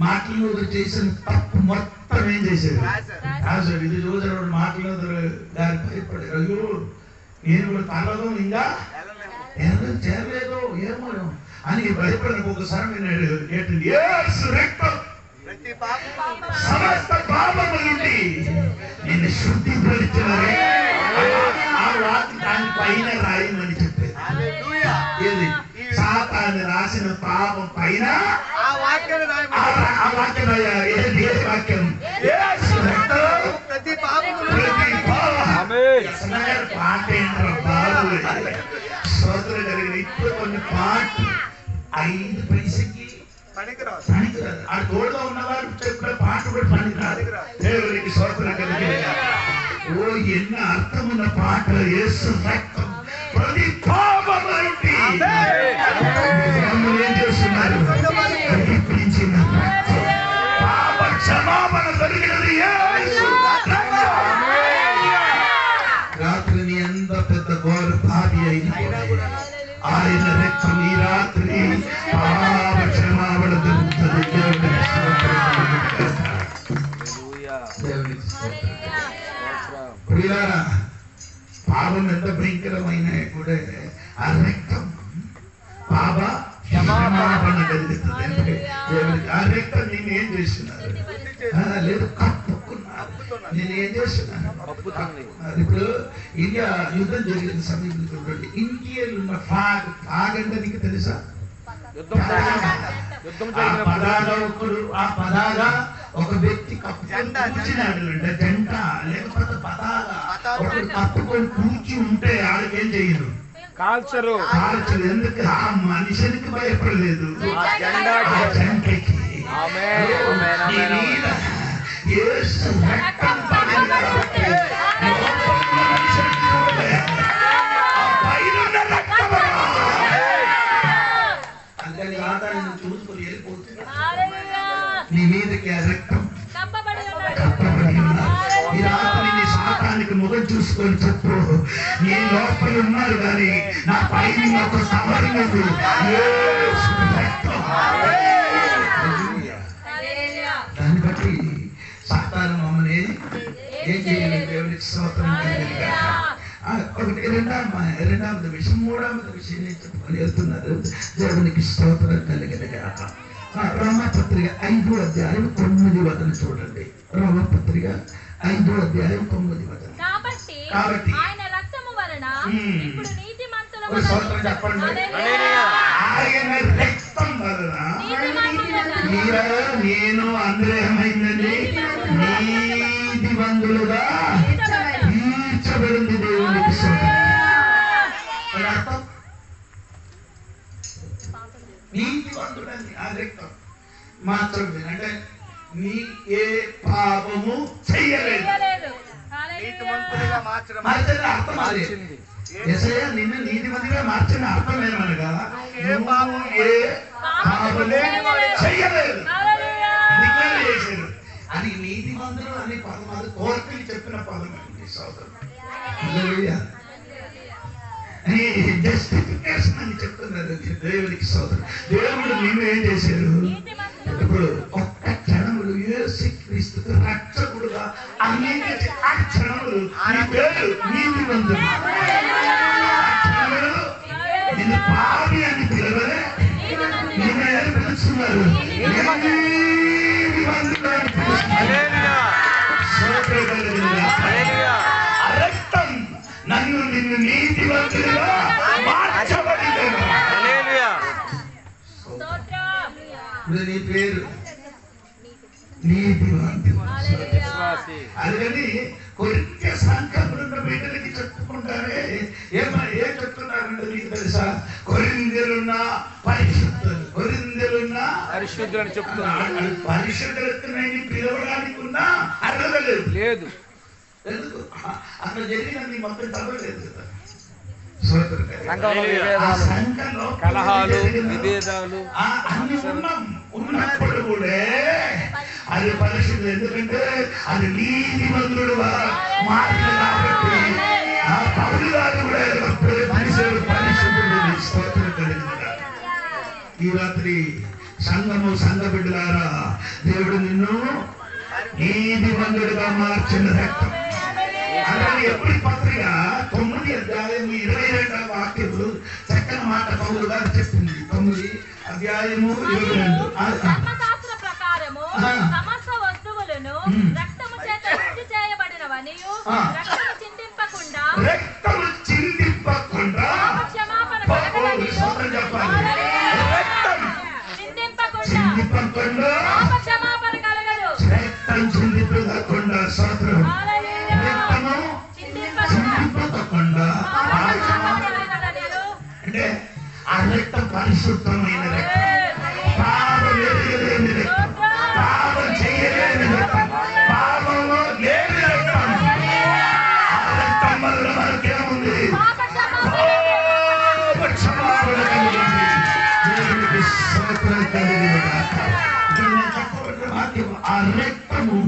మాటలు చేసిన తప్పు మొత్తం ఏం చేశారు? రాజు ఇది చూసినప్పుడు మాటలు గారు భయపడారు. అయ్యో నేను కూడా తనలో ఇంకా చేరలేదు ఏమో అని భయపడిన ఒకసారి విన్నాడు. ఏంటండి? యేసు రక్తం సమస్త పాపముల నుండి నిన్ను శుద్ధిపరిచినది. ఆ వాక్యం దాని పైన రాయమని చెప్పేది. ఏది? సాతాను రాసిన పాపం పైన ఆ వాక్యం రాయాలి. ఏ వాక్యం? యేసు రక్తం ప్రతి పాపం. పాట ఏంట్రా బాబు? స్తోత్రం జరిగింది. ఇప్పుడు కొన్ని పాటలు 5 పైసకి పనికిరాదు. ఆ తోడుగా ఉన్నవారు చెప్పిన పాట కూడా పనికిరాదు. దేవునికి స్తోత్రం కలిగింది. ఓ ఎన్న అర్థం ఉన్న పాట. యేసు రక్తం ప్రతి పాపము నుండి ఏం చేస్తున్నారు? కనిపించిన పాప క్షమాపణ దొరికినది యేసు రక్తం. రాత్రిని ఎంత పెద్ద ఘోర పాపి అయినా ఆయన రక్తం ఈ రాత్రి పాప క్షమాపణ దొరుకుతుంది. దేవునికి ప్రియులారా, పాపం ఎంత భయంకరమైన కూడా ఆ రక్తం పాప క్షమాపణ కలుగుతుంది. దేవునికి ఆ రక్తం నేను ఏం చేస్తున్నారు? లేదు కప్పుకున్నారు. నేను ఏం చేస్తున్నాను? ఇప్పుడు ఇండియా యుద్ధం జరిగిన సమయంలో చూడండి. ఇండియాలో ఉన్న ఫ్లాగ్ అంటే నీకు తెలుసా? ఆ పదాగా ఒక వ్యక్తి కూర్చున్నాడు అంటే జంట లేకపోతే పదాగా ఒకటి కప్పుకొని కూర్చి ఉంటే ఆడికేం చేయదు, కాల్చరు. ఎందుకు? ఆ మనిషికి భయపడలేదు, ఆ జంటకి. యేసు రక్తం పడింది కాబట్టి అందుకని ఆదాయం చూసుకొని వెళ్ళిపోతుంది. నీ మీదకి ఆ రక్తం కప్పబడి ఈ రాత్రి నీ సాతానికి ముఖం చూసుకొని చెప్పు, నీ లోపల ఉన్నారు కానీ నా పైన ఒక సవరణకు దాన్ని బట్టి సాతాను మమ్మల్ని ఏం చేయలేదు. దేవునికి స్తోత్రం కలిగింది. ఒకటి రెండవది విషయం. మూడవది విషయం నేను చెప్పుకొని వెళ్తున్నారు. దేవునికి స్తోత్రం కలిగింది. రోమపత్రిక 5వ అధ్యాయం 9వ వచనం చూడండి. రోమపత్రిక 5వ అధ్యాయం 9వ వచనం. కాబట్టి ఆయన రక్తము వలన ఇప్పుడు నీతిమంతులము చెప్పండి. ఆయన రక్తం వలన నేను అందరేమైందండి నీతిమంతులుగా తీర్చబడింది. దేవునికి అర్థం నీతివంతుడని ఆ రక్తం మాత్రమే. అంటే నీ ఏ పాపము చెయ్యలేదు. నీతిమంతులుగా మార్చడం మార్చని అర్థం అది. యేసయ్య నిన్ను నీతిమంతులుగా మార్చిన అర్థం ఏమనగా ఏ పాపం ఏ పాపం చెయ్యలేదు డిక్లేర్ చేశారు. అది నీతిమంతులు అనే పదం అది కోర్టులు చెప్పిన పదం అండి సోదరుడు. హల్లెలూయా. జస్టిఫికేషన్ అని చెప్తున్నారు దేవునికి సోదరుడు. దేవుడు నిన్ను ఏం చేశారు? ఇప్పుడు ఒక్క క్షణములు యేసుక్రీస్తుకు రక్షకుడుగా అంగీకరించి ఆ క్షణములు నీ పేరు నీతిమంతుడు. నిన్ను పాపి అని పిలవలే, నిన్ను ఏం పిలుస్తున్నారు? నీతిమంతుడు అని పిలుస్తున్నారు. రక్తం నన్ను నిన్ను నీతిమంతులుగా మార్చబడింది. ఇప్పుడు నీ పేరు నీతిమంతుడు. అందుకని కొరింథీ సంఘములున్న బిడ్డలకి చెప్పుకుంటారే ఏం చెప్తున్నారంటే నీకు తెలుసా? కొరింథీలున్న పరిశుద్ధులు, కొరింథీలున్న పరిశుద్ధులు అని చెప్తున్నారు. పరిశుద్ధులని పిలవడానికి ఉన్న అర్హత లేదు. ఎందుకు? అక్కడ జరిగినది మొత్తం చదవలేదు కదా. సంఘంలో కలహాలు, విభేదాలు అన్ని ఉన్నప్పుడు కూడా అది పరిశుద్ధులు. ఎందుకంటే అది నీతిమంతుడు మాటలు కాబట్టి ఆ పౌలు గారు కూడా పరిశుద్ధుడు. స్తోత్రం కలిగింది. ఈ రాత్రి సంఘము సంఘ బిడ్డలారా, దేవుడు నిన్ను నీతిమంతుడుగా మార్చిన రక్తం. అలాగే ఎప్పుడు పత్రిక 9వ అధ్యాయం 22వ వాక్యములు చక్కని మాట పౌలు గారు చెప్పింది. 9వ అధ్యాయము 22. ధర్మశాస్త్ర ప్రకారము సమస్త వస్తువులను రక్తము చేత శుద్ధి చేయబడినవనియు రక్తము చిందింపకుండా క్షమాపణ కలగలనియు చిందింపకుండా క్షమాపణ కలగదు. రక్తం చిందింపకుండా స్తోత్రం. రక్తము చిందింపకుండా అంటే ఆ రక్తం పరిశుద్ధమైన రక్తం, పాపం ఎరగలేని రక్తం, పాపం చేయలేని రక్తం, పాపంలో లేని రక్తం. ఆ రక్తం వల్ల మనకేముంది? క్షమాపణ కలిగింది. దేవునికి స్తోత్రం కలిగినగాక. నేను చెప్పబడిన వాక్యం ఆ రక్తము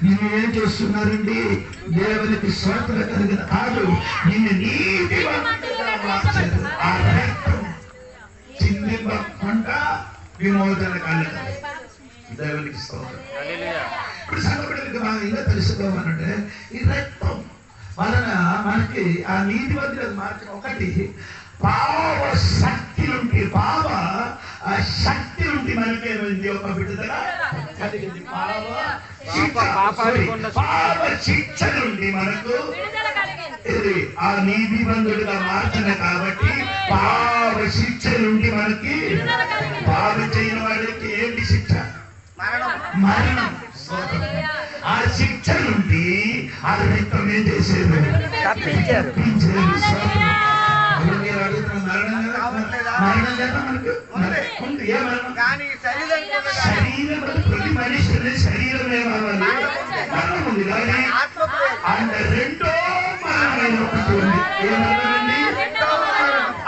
నిన్ను ఏం చేస్తున్నారండి? దేవునికి స్తోత్రం కలిగిన కాదు, నిన్ను నీతిమంతులుగా మార్చారు. ఆ రక్తం చిందింపకుండా విమోచన కలగదు. దేవునికి స్తోత్రం. ఇప్పుడు సంఘపడికి మనం ఇంకా తెలుసుకోవాలంటే ఈ రక్తం వలన మనకి ఆ నీతిమంతులకు మార్చిన ఒకటి పావ శక్తి నుండి మనకి ఏమైంది? ఒక విడుదల కలిగింది. పాప శిక్ష నుండి మనకు ఇది ఆ నీతిమంతుడిగా మార్చిన కాబట్టి పాప శిక్ష నుండి మనకి పాపం చేయని వాడికి ఏంటి శిక్ష? మరణం. ఆ శిక్ష నుండి ఆ రక్తం ఏం చేసేది? తప్పించారు. మీరు అడుగుతున్న మరణం కదా మనకు ఉంది. ఏ మరణం? శరీరం ప్రతి మనిషి శరీరమే కావాలి, మరణం ఉంది. కానీ అంత రెండో మరణమైన ఒకటి ఉంది. ఏ మరణం అండి?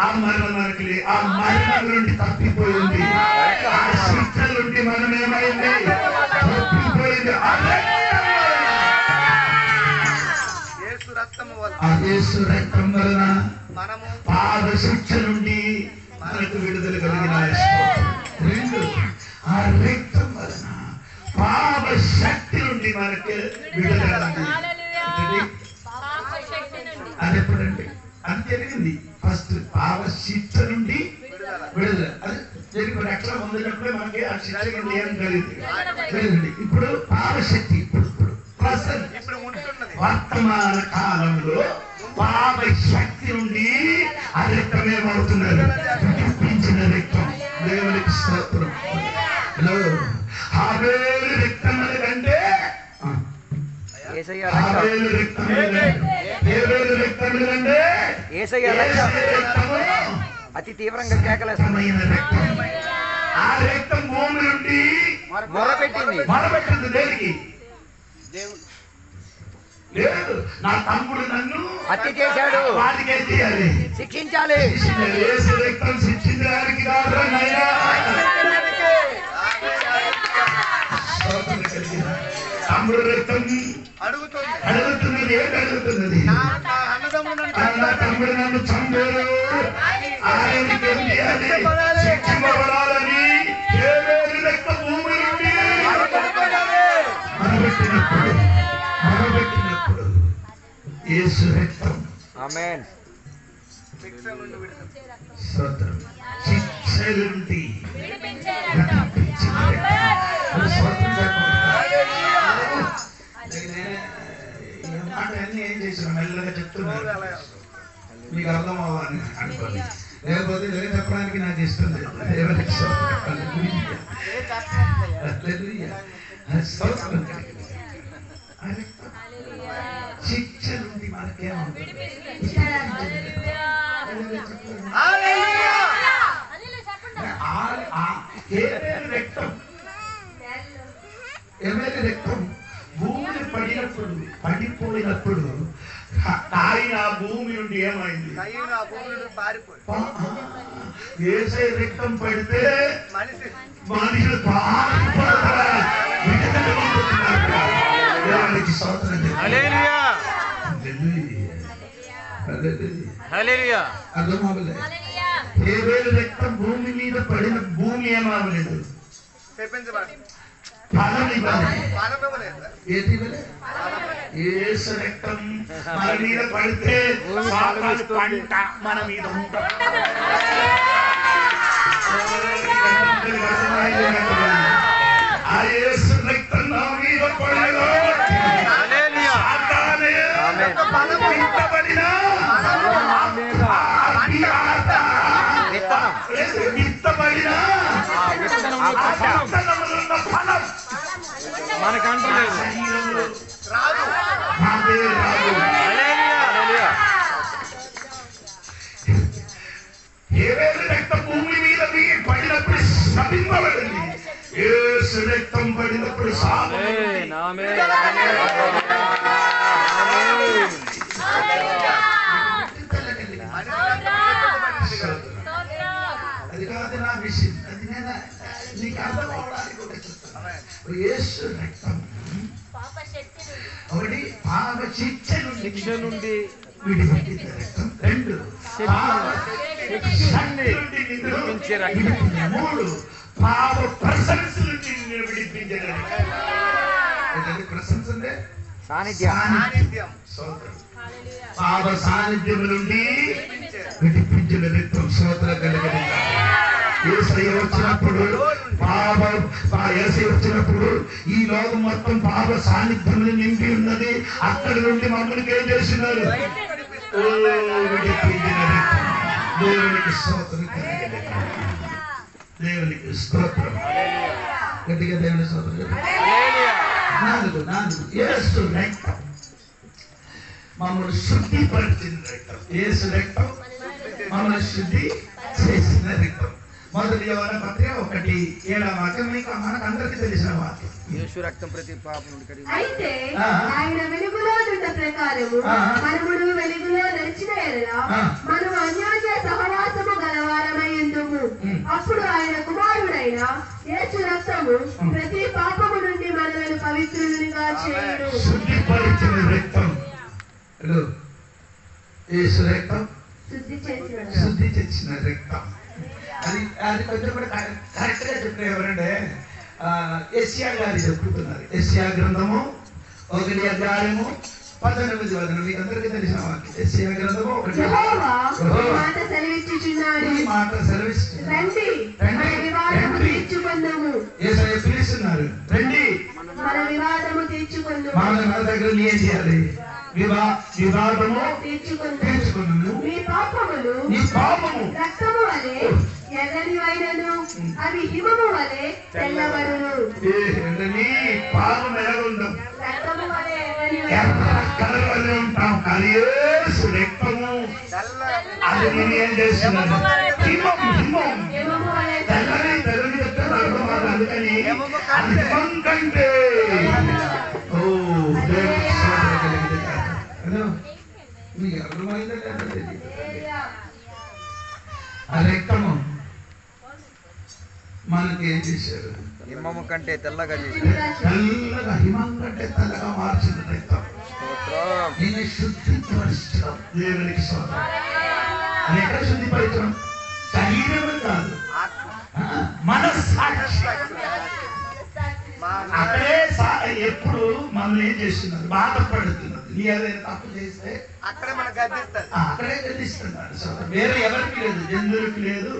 ఆ మరణం మనకి ఆ మరణం నుండి తప్పిపోయింది. ఆ శిక్ష నుండి మనం ఏమైంది? తప్పిపోయింది. ఆ యేసు రక్తం వలన పాప శిక్ష నుండి మనకు విడుదల కలిగిన. రెండు, ఆ రక్తం వలన పాప శక్తి నుండి మనకి విడుదల. అది ఎప్పుడండి? అది జరిగింది ఫస్ట్. పాప శిక్ష నుండి విడుదల అది జరిగిపోయి ఎట్లా పొందినప్పుడే మనకి ఆ శిక్ష నుండి ఏం కలిగింది. ఇప్పుడు పాప శక్తి ఇప్పుడు వర్తమాన కాలంలో పాప శక్తి నుండి ఆ రక్తం ఏమవుతున్నారు? చూపించిన రక్తం. దేవునికి స్తోత్రం. హాబేలు రక్తం కంటే హాబేలు రక్తం కంటే అతి తీవ్రంగా కేకలేస్తమైన రక్తం. ఆ రక్తం భూమి నుండి మొరపెట్టింది. దేనికి? లేదు, నా తమ్ముడు నన్ను హత్య చేశాడు, వాడికే తీయాలి, శిక్షించాలి. యేసు రక్తం శిక్షించిన వారికి కాదురా నాయనా. తమ్ముడు రక్తం అడుగుతున్నది, ఏంటి అడుగుతున్నది? నా తమ్ముడు నన్ను చంపారు, ఆయనకి ఏం చేయాలి? శిక్షింపబడాలని హేబేలు రక్తం భూమి నుండి మొదలుపెట్టినప్పుడు యేసు రక్తం ఆమేన్. స్తోత్రం. శిక్ష నుండి విడిపించే రక్తం. ఏం చేసిన మెల్లగా చెప్తున్నారు, మీకు అర్థం అవ్వాలి అనుకోండి. లేకపోతే నేను చెప్పడానికి నాకు ఇష్టం లేదు. దేవునికి శిక్ష నుండి మనకేముంటుంది? ఏమైనా రక్తం భూమిని పడిపోయినప్పుడు ఆయన భూమి నుండి ఏమైంది? ఏసై రక్తం పడితే మనుషులు దేవునికి స్తోత్రం. హల్లెలూయా, హల్లెలూయా. అర్థం అవ్వలేదు. హేబేలు రక్తం భూమి మీద పడిన భూమి ఏమవ్వలేదు, ఫలం ఇవ్వలేదు. ఏది ఇవ్వలేదు? యేసు రక్తం మన మీద పడితే పంట మన మీద ఉంటుంది. ఆ యేసు రక్తం నా మీద పడేదో మనకంటలేదు. హేబేలు రక్తం భూమి మీద పడినప్పుడు శపింపబడింది, యేసు రక్తం పడినప్పుడు అది కాదు నా విషయం. అది నేను నీకు అర్థం అవడానికి కూడా చెప్తాను. యేసు రక్తం ఒకటి పాప శిక్ష నుండి విడిపించే రక్తం, రెండు విడిపించే రక్తం, మూడు పాప ప్రశంస నుండి విడిపించే రక్తం. ప్రశంస అంటే సాన్నిధ్యం, పాప సాన్నిధ్యం నుండి విడిపించిన రక్తం. స్తోత్రం కలుగును. యేసయ్య వచ్చినప్పుడు ఈ లోకం మొత్తం పాప సాన్నిధ్యం నింపి ఉన్నది. అక్కడి నుండి మమ్మల్ని ఏం చేస్తున్నారు? విడిపించిన రక్తం. దేవునికి స్తోత్రం కలుగును. దేవునికి స్తోత్రం. గట్టిగా దేవుని స్తోత్రం. నాలుగు యేసు రక్తం మమ్మల్ని శుద్ధిపరిచిన రక్తం. యేసు రక్తం మమ్మల్ని శుద్ధి చేసిన రక్తం. మొదటి యోహాను పత్రిక 1:7 వాక్యం మనకు అందరికీ తెలిసిన వాక్యం. యేసు రక్తం ప్రతి పాపం నుండి కడిగి. అయితే ఆయన వెలుగులో నుండి ప్రకారము మనమును వెలుగులో నడిచిన ఎడల మనము అన్యోన్య సహవాసము గలవారమై ఉందుము. అప్పుడు ఆయన కుమారుడైన యేసు రక్తము ప్రతి పాపము నుండి మనలను పవిత్రులుగా చేయును. శుద్ధిపరిచిన రక్తం. యేసు రక్తం శుద్ధి చేసిన రక్తం. అది కొంచెం కూడా కరెక్ట్ గా చెప్పిన ఎవరంటే యెషయా గారు చెప్పుతున్నారు. యెషయా గ్రంథము 1:18 మీకు అందరికీ తెలిసిన వాక్యం. యెషయా గ్రంథము 1. యెహోవా ఈ మాట సెలవిచ్చుచున్నాడు, రండి మన వివాదము తీర్చుకొందుము. యేసయ్య పిలుస్తున్నారు, రండి మన వివాదము తీర్చుకొందుము. మన దగ్గర ఏం చేయాలి? వివాదము తీర్చుకొందుము. మీ పాపములు రక్తము వలె ఎర్రనివైనను అవి హిమము వలె తెల్లబడును. పాపం ఎలాగుంటాం? రక్తము వలె ఎర్ర కలర్ వల్ల ఉంటాం. కానీ యేసు రక్తము అది నేను ఏం చేస్తున్నాను? హిమము వలె తెల్లని చెప్తే అర్థం కాదు. అందుకని హిమం కంటే మీకు అర్థమైందో లేదో తెలియదు. ఆ రక్తము మనకి ఏం చేశారు? హిమము కంటే తెల్లగా చేసి తెల్లగా హిమం కంటే తెల్లగా మార్చిన రక్తం నేను శుద్ధిపరచడం. దేవునికి స్తోత్రం. అది ఎక్కడ శుద్ధిపరచడం? శరీరం కాదు, మనస్సాక్షి. అక్కడే ఎప్పుడు మనం ఏం చేస్తున్నారు? బాధపడుతున్నది. నీ ఏదైనా తప్పు చేస్తే అక్కడే మనకు గద్దిస్తారు. అక్కడే గర్దిస్తున్నాడు. వేరే ఎవరికి లేదు, జంతువులకి లేదు,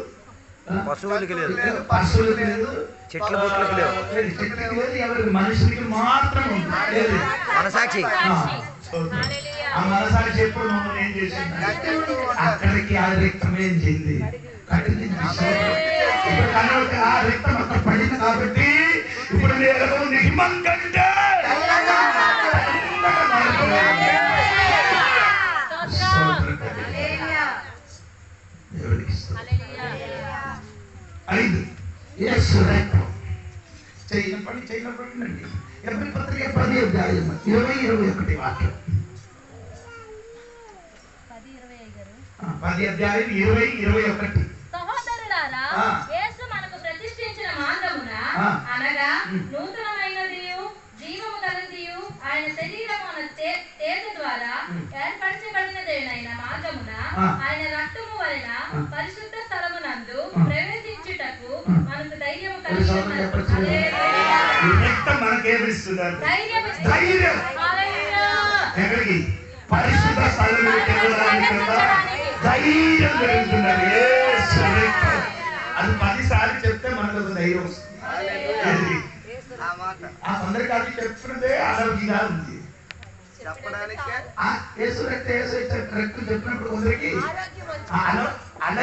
పశువులకి లేదు, పశువులకి లేదు, చెట్ల బొట్లకి లేవు, చెట్లకి లేదు, ఎవరికి మనుషులకి మాత్రం ఉంది. లేదు మనసాక్షి. ఆ మనసాక్షి ఎప్పుడు మమ్మల్ని ఏం చేసింది? అక్కడికి ఆ రక్తం ఏం చెంది ఇప్పుడు కనుక ఆ రక్తం అక్కడ పడింది కాబట్టి ఇప్పుడు నేను హిమం కంటే ఐదు యేసు రక్తం చేయనప్పటికండి. ఎవరి పత్రిక 10 అధ్యాయం 20-21 వాక్యం. 10 అధ్యాయం 20-21. సహోదరులారా, యేసు మనకు ప్రతిష్ఠించిన మార్గమున అనగా నూతనమైనదియు జీవము కలదియు ఆయన శరీరమున తేజ ద్వారా ఏర్పరచబడినదేనైన మార్గమున ఆయన రక్తము వలన పరిశుద్ధ స్థలమునందు ప్రవేశించుటకు మనకు ధైర్యము కలిగినది. పరిశుద్ధ స్థలం ధైర్యం కలుగుతున్నది. అది 10 సార్లు చెప్తే మనకు ఒక ధైర్యం వస్తుంది. ఆ కొందరికి అది చెప్తున్నదే అలర్జీగా ఉంది. రక్తం చెప్పినప్పుడు కొందరికి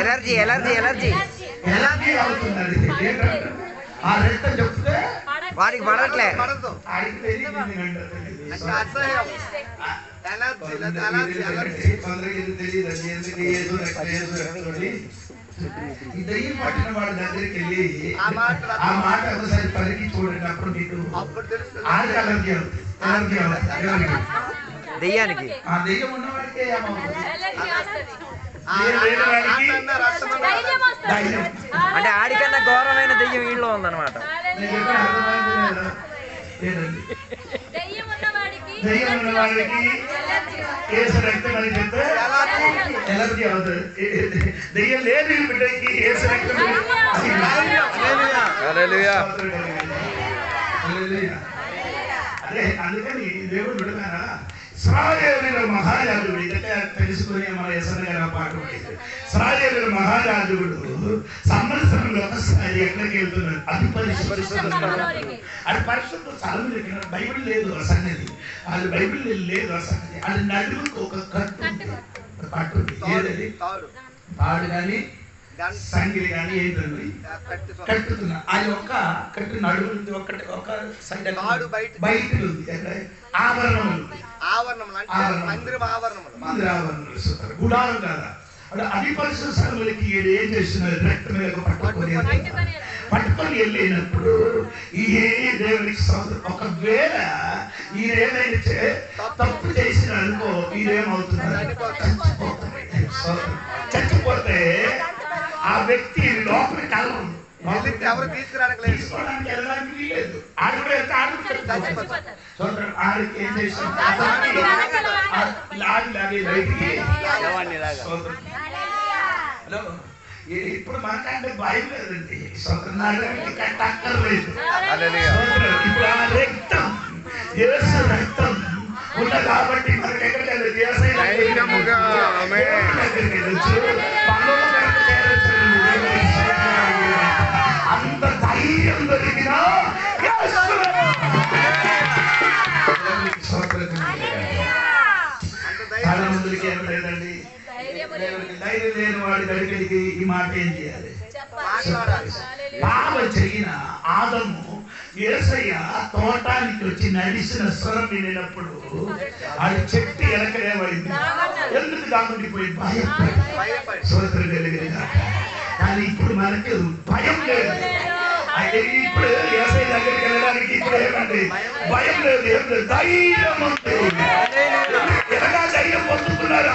ఎలర్జీ ఎలర్జీ ఎలర్జీ ఎలర్జీ అవుతున్నది. ఆ రక్తం చెప్తే వాడికి పడట్లే. ఆడికి తెలియదు. ఈ దయ్యం పట్టిన వాడి దగ్గరికి వెళ్ళి ఆ మాట ఒకసారి పలికి చూడండి. అప్పుడు మీకు ఆడికి అలర్జీ అవుతుంది. దెయ్యానికి ఆ దెయ్యం ఉన్నవాడికే అంటే ఆడికన్నా ఘోరమైన దెయ్యం వీళ్ళలో ఉందన్నమాట. దెయ్యం ఉన్నవాడికి యేసు రక్తం అని చెప్తే ఎలర్జీ అవుతుంది. దెయ్యం లేని బిడ్డకి యేసు రక్తం అదే. అందుకని దేవుడు విడతారా ఇశ్రాయేలీయుల మహాయాజకుడు ఇదంటే తెలుసుకుని మన యెసన్న గారు పాట ఉంటుంది. ఇశ్రాయేలీయుల మహాయాజకుడు సంవత్సరంలో ఒకసారి ఎక్కడికి వెళ్తున్నారు? అది పరిశుద్ధ స్థలం. అది పరిశుద్ధ స్థలం. బైబిల్ లేదు ఆ సంగతి. అది బైబిల్ లేదు ఆ సంగతి. అది నడుముకు ఒక కట్టు ఏదది తాడు కానీ సంగిలి కానీ ఏంటండి కట్టుతున్నా. అది ఒక కట్టు నడుము ఒక సైడ్ బయట ఉంది. మందిరావరణములు గుడారం కాదా? అంటే అది పరిశుద్ధ స్థలములకి ఏం చేస్తున్నారు? రక్తం పట్టుకొని వెళ్ళినప్పుడు ఈ దేవునికి ఒకవేళ ఈయనేమైనా తప్పు చేసిన అనుకో ఈయనేమవుతున్నారు? చచ్చిపోతే ఆ వ్యక్తి లోపలికి కలరు ఎవరు తీసుకురావడానికి వెళ్ళడానికి లేదు. ఆడు కూడా వెళ్తే ఆడికి ఏం చేసిన బయటికి. హలో, ఇప్పుడు మనకంటే భయం లేదండి. కట్టక్కర్లేదు. ఇప్పుడు ఆ రక్తం యేసు రక్తం ఉన్న కాబట్టి మనకి ఎక్కడికి వెళ్ళచ్చు? అంత ధైర్యం దొరికినా చాలా మందికి ఏం లేదండి. ధైర్యం లేని వాడి దగ్గరికి ఈ మాట ఏం చేయాలి? పాపం జరిగిన ఆదము యేసయ్య తోటానికి వచ్చి నడిచిన స్వరం వినినప్పుడు అది చెట్టు ఎలకలే పడింది. ఎందుకు దాముడిపోయి భయపడి సోదరు కలిగిన. కానీ ఇప్పుడు మనకి భయం లేదు. ఇప్పుడు యేసయ్య దగ్గరికి వెళ్ళడానికి ఇప్పుడు ఏమండి? భయం లేదు. ధైర్యం ఉంది. ఎలాగా ధైర్యం పొందుతున్నారు?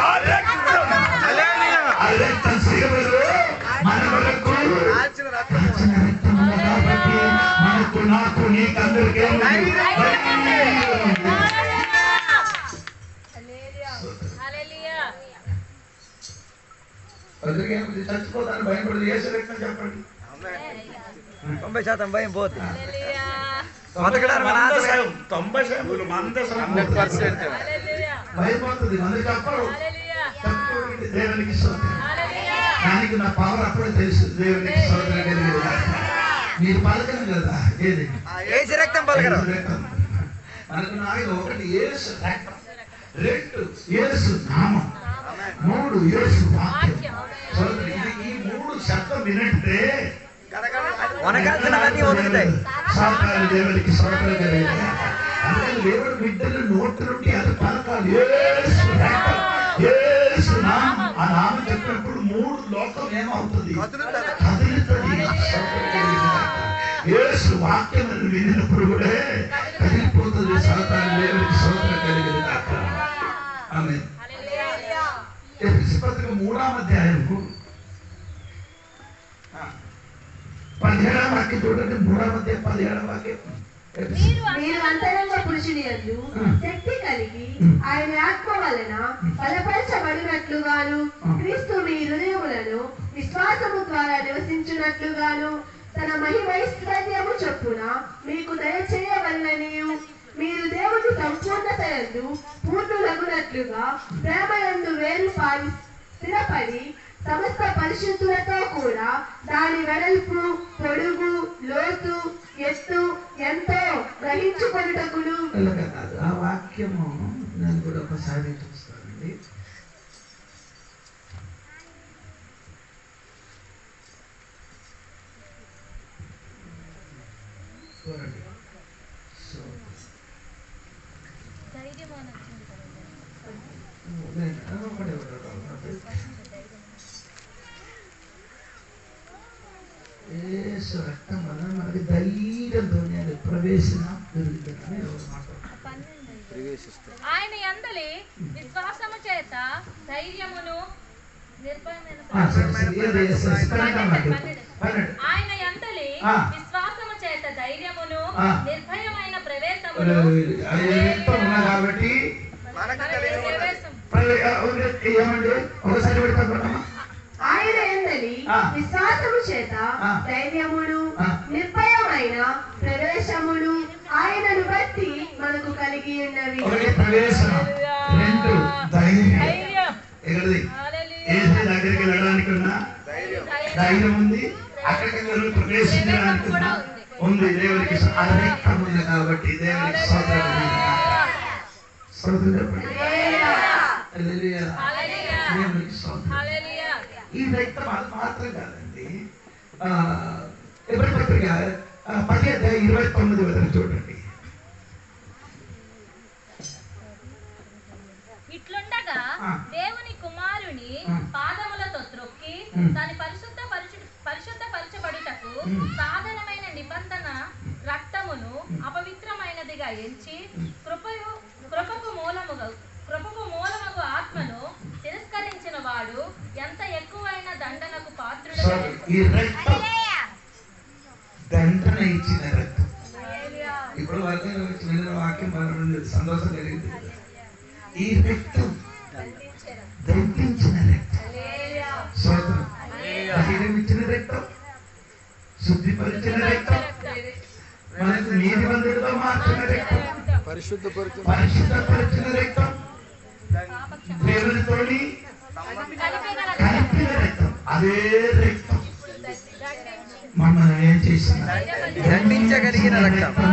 యేసు రక్తం చెప్పండి. 90% భయం పోతుంది. హల్లెలూయా. బతకడానికి మన ఆశ 90% భయపోతుంది. మంది చెప్పరు. హల్లెలూయా. చెప్పుకోండి దేవునికి స్తోత్రం. హల్లెలూయా. దానికి నా పవర్ అప్పుడే తెలుసు. దేవునికి స్తోత్రం కలిగింది. మీరు పలకను కదా ఏది యేసు రక్తం పలకరు. మనకు నాయన ఒకటి యేసు రక్తం, 2 యేసు నామం, 3 యేసు వాక్యం. సోదరుడు, ఇది ఈ 3 శబ్దం వినంటే వనకాల్సినవన్నీ వదులుతాయి. సాతాను దేవునికి స్తోత్రం కలిగింది. అందుకని దేవుడు బిడ్డలు నోటి నుండి అది పలకాలి. యేసు రక్తం, యేసు నామం. ఆ నామం చెప్పినప్పుడు 3 లోకం ఏమవుతుంది? కదులుతుంది. యేసు వాక్యం వినినప్పుడు కూడా కదిలిపోతుంది. సాతాను దేవునికి స్తోత్రం కలిగింది. ఆమేన్. ఎఫెసీ పత్రిక 3వ అధ్యాయము 17వ వాక్యం చూడండి. 3వ అధ్యాయం 17వ వాక్యం. మీరు అంతరంగ పురుషుని యందు శక్తి కలిగి ఆయన ఆత్మ వలన బలపరచబడినట్లుగాను క్రీస్తు మీ హృదయములను విశ్వాసము ద్వారా నివసించున్నట్లుగాను తన మహిమైశ్వర్యము చొప్పున మీకు దయచేయవలననియు మీరు దేవుని సంపూర్ణత యందు పూర్ణులగునట్లుగా ప్రేమయందు వేరు పారి స్థిరపడి సమస్త పరిశుద్ధులతో కూడా దాని వెడల్పు, పొడుగు, లోతు, ఎత్తు ఎంతో గ్రహించుకొనుటకును. ఆ వాక్యము నేను కూడా ఒకసారి చూస్తానండి. చూడండి. యేసు రక్తం వలన మనకి ధైర్యంతో ప్రవేశన దొరుకుతుందని ఆయన యందలి విశ్వాసము చేత ధైర్యమును నిర్భయమైన ఆయన యందలి విశ్వాసము చేత ధైర్యమును నిర్భయమైన ప్రవేశమును కాబట్టి ఏమండి ఒకసారి పెడతామా? ఆయన యందలి విశ్వాసము చేత ధైర్యమును నిర్భయమైన ప్రవేశమును ఆయనను బట్టి మనకు కలిగి ఉన్నవి. 1 ప్రవేశం, 2 ధైర్యం. ఎక్కడిది? యేసు దగ్గరికి వెళ్ళడానికి ఉన్న ధైర్యం ఉంది. అక్కడికి వెళ్ళి ప్రవేశించడానికి ఉంది. దేవునికి రక్తం ఉంది కాబట్టి దేవునికి స్తోత్రం. దేవునికి స్తోత్రం. ఈ రక్తం అది మాత్రం కాదండి. ఎబ్రీ పత్రిక 10:29 చూడండి. ఇట్లుండగా దేవుని కుమారుని పాదములతో త్రొక్కి దాని పరిశుద్ధపరచబడుటకు సాధనమైన నిబంధన రక్తమును అపవిత్రమైనదిగా ఎంచి కృపకు మూలముగు ఆత్మను తిరస్కరించిన వాడు ఎంత ఎక్కువైన దండనకు పాత్రుడు. ఈ రక్తం దండన ఇచ్చిన రక్తం. ఇప్పుడు వాక్యం సంతోషం కలిగింది. ఈ రక్తం దండించిన రక్తం. స్తోత్రం. ధైర్యం ఇచ్చిన రక్తం, శుద్ధిపరిచిన రక్తం, మనకు నీతిమంతుడితో మార్చిన రక్తం, పరిశుద్ధపరిచిన రక్తం, దేవునితోని కలిపిన రక్తం. అదే రక్తం మమ్మల్ని ఏం చేసిన దండించగలిగిన రక్తం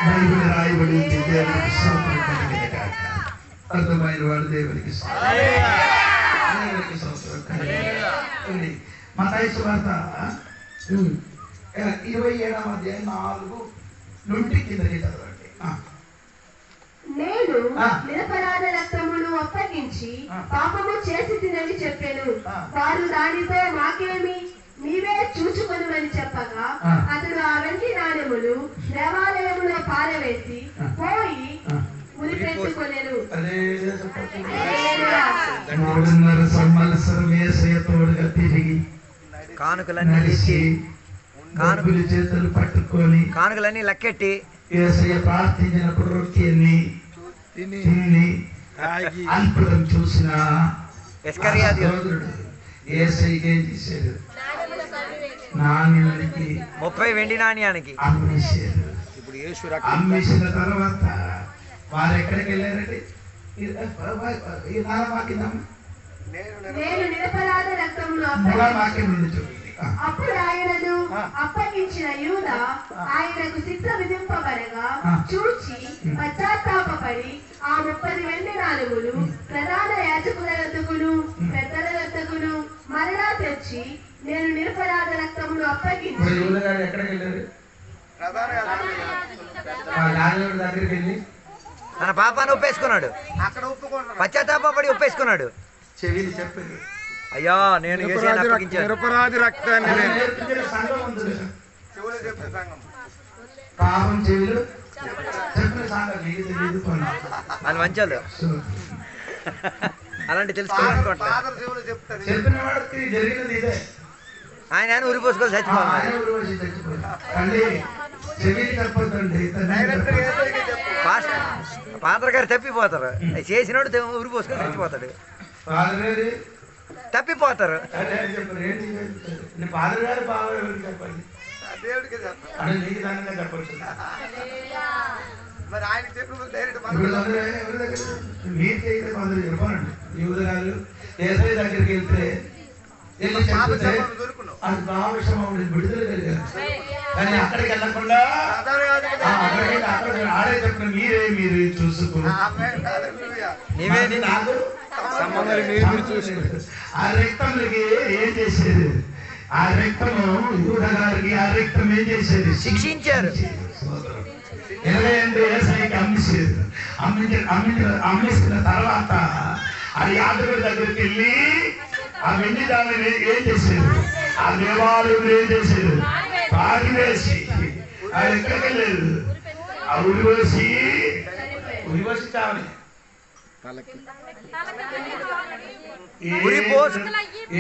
బైబిల్ రాయబడి ఉంది. దేవునికి స్తోత్రం కలిగిన గాక. అర్థమైన వాడు దేవునికి స్తోత్రం. దేవునికి స్తోత్రం కలిగిన. మత్తయి సువార్త 27వ అధ్యాయం 4 నుండి కిందకి చదవండి. నేను నిరపరాధ రక్తమును అప్పగించి పాపము చేసి తినని చెప్పాను. వారు దానితో మాకేమి నీవే చూచుకొనుమని చెప్పగా అతడు ఆ వెండి నాణెములు దేవాలయములో పారవేసి పోయి ఉరిపెట్టుకొనెను. 3.5 సంవత్సరం యేసయ్యతోడుగా తిరిగి కానుకలన్నీ ఇచ్చి కానుకలు చేతులు పట్టుకొని కానుకలన్నీ లెక్కెట్టి యేసయ్య ప్రార్థించినప్పుడు రొట్టెని తిని అద్భుతం చూసిన ఇస్కరియోతు యేసయ్యకి ఏం చేశాడు? నాణ్యానికి 30 వెండి నాణ్యానికి అమ్మేశారు. ఇప్పుడు అమ్మేసిన తర్వాత వారు ఎక్కడికి వెళ్ళారండి? నేను నిరపరాధ రక్తమును వాక్యం నుండి చూడండి. అప్పుడు ఆయనను అప్పగించిన యూద ఆయనకు శిక్ష విధింపబడగా చూచి పశ్చాత్తాపడి ఆ 30 వెండి నాణెములు ప్రధాన యాజకుల వద్దకును పెద్దల వద్దకును మరలా తెచ్చి నేను నిరపరాధ రక్తమును అప్పగించి ఎక్కడికి వెళ్ళారు? ప్రధాన నాన్నగారి దగ్గరికి వెళ్ళి తన పాపాన్ని ఒప్పేసుకున్నాడు, అక్కడ ఒప్పుకుంటున్నాడు. పశ్చాత్తాపడి ఒప్పేసుకున్నాడు. చెవిని చెప్పారు. అయ్యా నేను యేసయ్యను అప్పగించాను. నిరపరాధి రక్తాన్ని సంఘం ఉంది. చెవులు చెప్తే సంఘం పాపం చెవిలో చెప్పిన సంఘం నీకు తెలియదు. వాళ్ళు మంచోళ్ళు, అలాంటి తెలుసుకోవాలనుకుంటా. ఫాదర్ చెవులు చెప్తారు. చెప్పిన వాడికి జరిగినది ఇదే. ఆయన ఉరిపోసుకొని చచ్చిపోవాలి. ఆయన ఊరు చచ్చిపోయింది. అంటే చెవిని చెప్పొద్దండి. డైరెక్ట్గా ఏసైకే చెప్పు. పాత్ర గారు తప్పిపోతారు, చేసినోడు ఉరిపోసుకొని చచ్చిపోతాడు. పాదగారి తప్పిపోతారు. చెప్పారు ఏంటి? పాదగారి బాగా ఎవరికి చెప్పాలి? దేవుడికి చెప్పు. అంటే నీకు దానిగా చెప్పచ్చు. మరి ఆయన చెప్పిన డైరెక్ట్ ఇప్పుడు అందరూ ఎవరి దగ్గర మీరు చేయడం అందరూ చెప్పాలండి. యువతరాలు ఏసై దగ్గరికి వెళ్తే వెళ్ళి చెప్తే దొరుకున్నావు. అది భావవిషయం విడుదల కలిగారు. కానీ అక్కడికి వెళ్ళకుండా అక్కడ ఆడే చెప్పిన మీరు చూసుకుని నీవేది నాకు సంబంధాలు మీరు చూసుకుని ఆ రక్తంలోకి ఏం చేసేది? ఆ రక్తము యూద గారికి ఆ రక్తం ఏం చేసేది? శిక్షించారు. 28 ఏసైకి అమ్మేసిన తర్వాత అది యాదవుడి దగ్గరికి వెళ్ళి ఆ వెండి దాన్ని ఏం చేసేది? ఆ దేవాలయం ఏం చేసేది? పారివేసి అది ఎక్కడికి వెళ్ళలేదు. ఆ ఉరివేసి చావని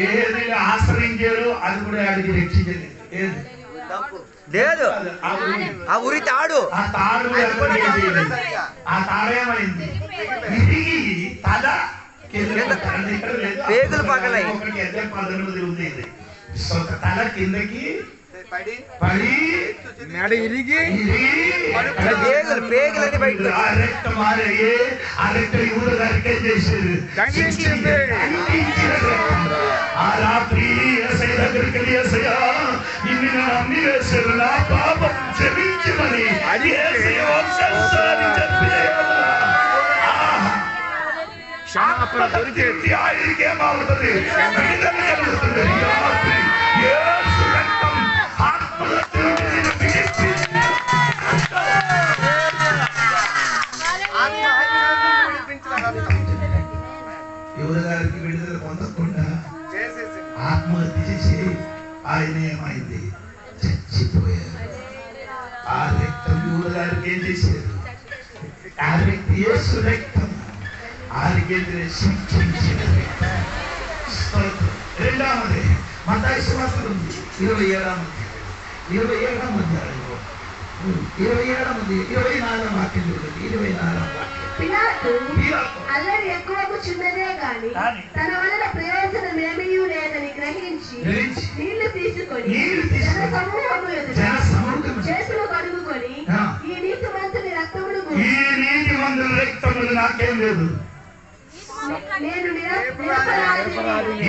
ఏది ఆశ్రయించారో అది కూడా ఆడికి రక్షించలేదు. ఏది లేదు, ఆ ఉరి తాడు. ఆ తాడు ఆ తాడేమైంది? ఇరిగి తల పేగులు పగలాయి. తల కిందకి పడి మెడ ఇరిగి పేగులని బయట ఆ రక్తం మారయ్యే. ఆ రక్తం యూద గారికి చేసేది ఆ రాత్రి ఏసై దగ్గరికి వెళ్ళి ఏసయ్యా నిన్ను నేను అమ్మి వేశాను, నా పాపం క్షమించమని ఏసయ్య ఒకసారి క్షమాపణ దొరికేది. ఆయనకి ఏమవుతుంది? విడుదల కలుగుతుంది. యేసు రక్తం ఆత్మలో యువత గారికి విడుదల పొందకుండా ఆత్మహత్య చేసి ఆయన ఏమైంది? చచ్చిపోయారు. ఆ రక్తం యువత గారికి ఏం చేశారు? ఆ వ్యక్తి యేసు రక్తం ఆరికి శిక్షించిన రక్తం. రెండవది మత్తయి సువార్త ఉంది 27వ అధ్యాయంలో 24వ వాక్యం చూడండి. 24వ వాక్యం. పిలాతు అల్లరి ఎక్కువకుచున్నదే గాని తన వలన ప్రయోజనం ఏమీ లేదని గ్రహించి నీళ్లు తీసుకొని జనసమూహము ఎదుట చేతులు కడుగుకొని ఈ నీతిమంతుని రక్తమును రక్తములు నాకేం లేదు, నేను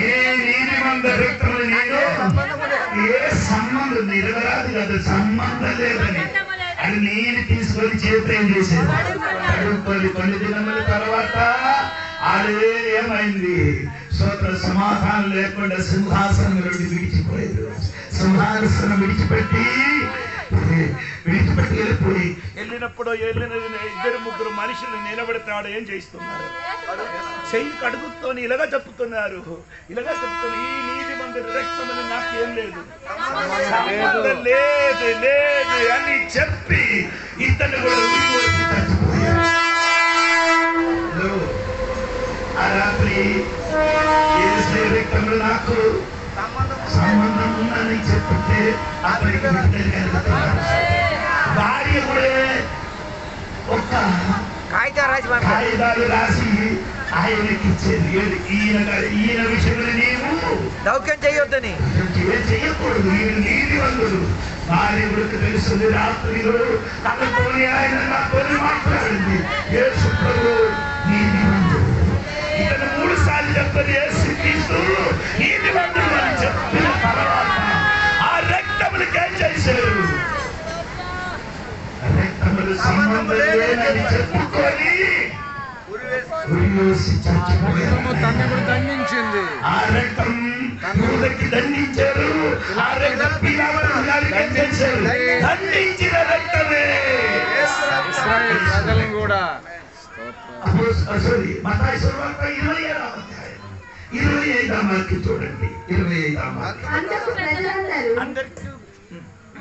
ఏ నీతిమంతుని రక్తములు నేను ఏ సంబంధం నిరవరాదు కాదు, సంబంధం లేదని అది నేను తీసుకొని చేత ఏం చేసేది? కొన్ని దినముల తర్వాత ఆడే ఏమైంది? స్తోత్ర సమాధానం లేకుండా సింహాసనం నుండి విడిచిపోయారు. సింహాసనం విడిచిపెట్టి వెళ్ళినప్పుడు వెళ్ళిన 2-3 మనుషులు నిలబెడతాడు. ఏం చేస్తున్నారు? చెయ్యి కడుగుతో ఇలాగా చెప్తున్నారు. ఈ నీతి మందిర రక్తం నాకేం లేదు, లేదు లేదు అని చెప్పి ఇతను కూడా చచ్చిపోయాడు. ఆ రాత్రి రక్తంలో నాకు సంబంధం ఉందని చెప్తే అతనికి భార్య కూడా ఒక్క కాగితాలు రాసి ఆయనకి ఇచ్చేది. ఈయన విషయంలో నీవు దౌత్యం చేయొద్దని ఏం చెయ్యకూడదు. వీడు నీతివంతుడు. భార్యకు తెలుస్తుంది. రాత్రిలో తనతోనే ఆయన నాతో మాట్లాడింది. యేసు ప్రభువు నీతివంతుడు. ఇతను 3 సార్లు చెప్పని యేసు క్రీస్తు నీతివంతుడు అని చెప్పిన తర్వాత ఆ రక్తములకి ఏం చేశారు? రక్తములు సంబంధం లేదని చెప్పుకొని తన్ని కూడా దండించింది. ఆ రక్తం యూదకి దండించారు. ఆ రక్తం పిలాతుకి చేశారు. దండించిన రక్తమే ఇశ్రాయేలు ప్రజలను కూడా మత్తయి సువార్త 25వ వాక్యం చూడండి. 25వ వాక్యం. అందుకు ప్రజలందరూ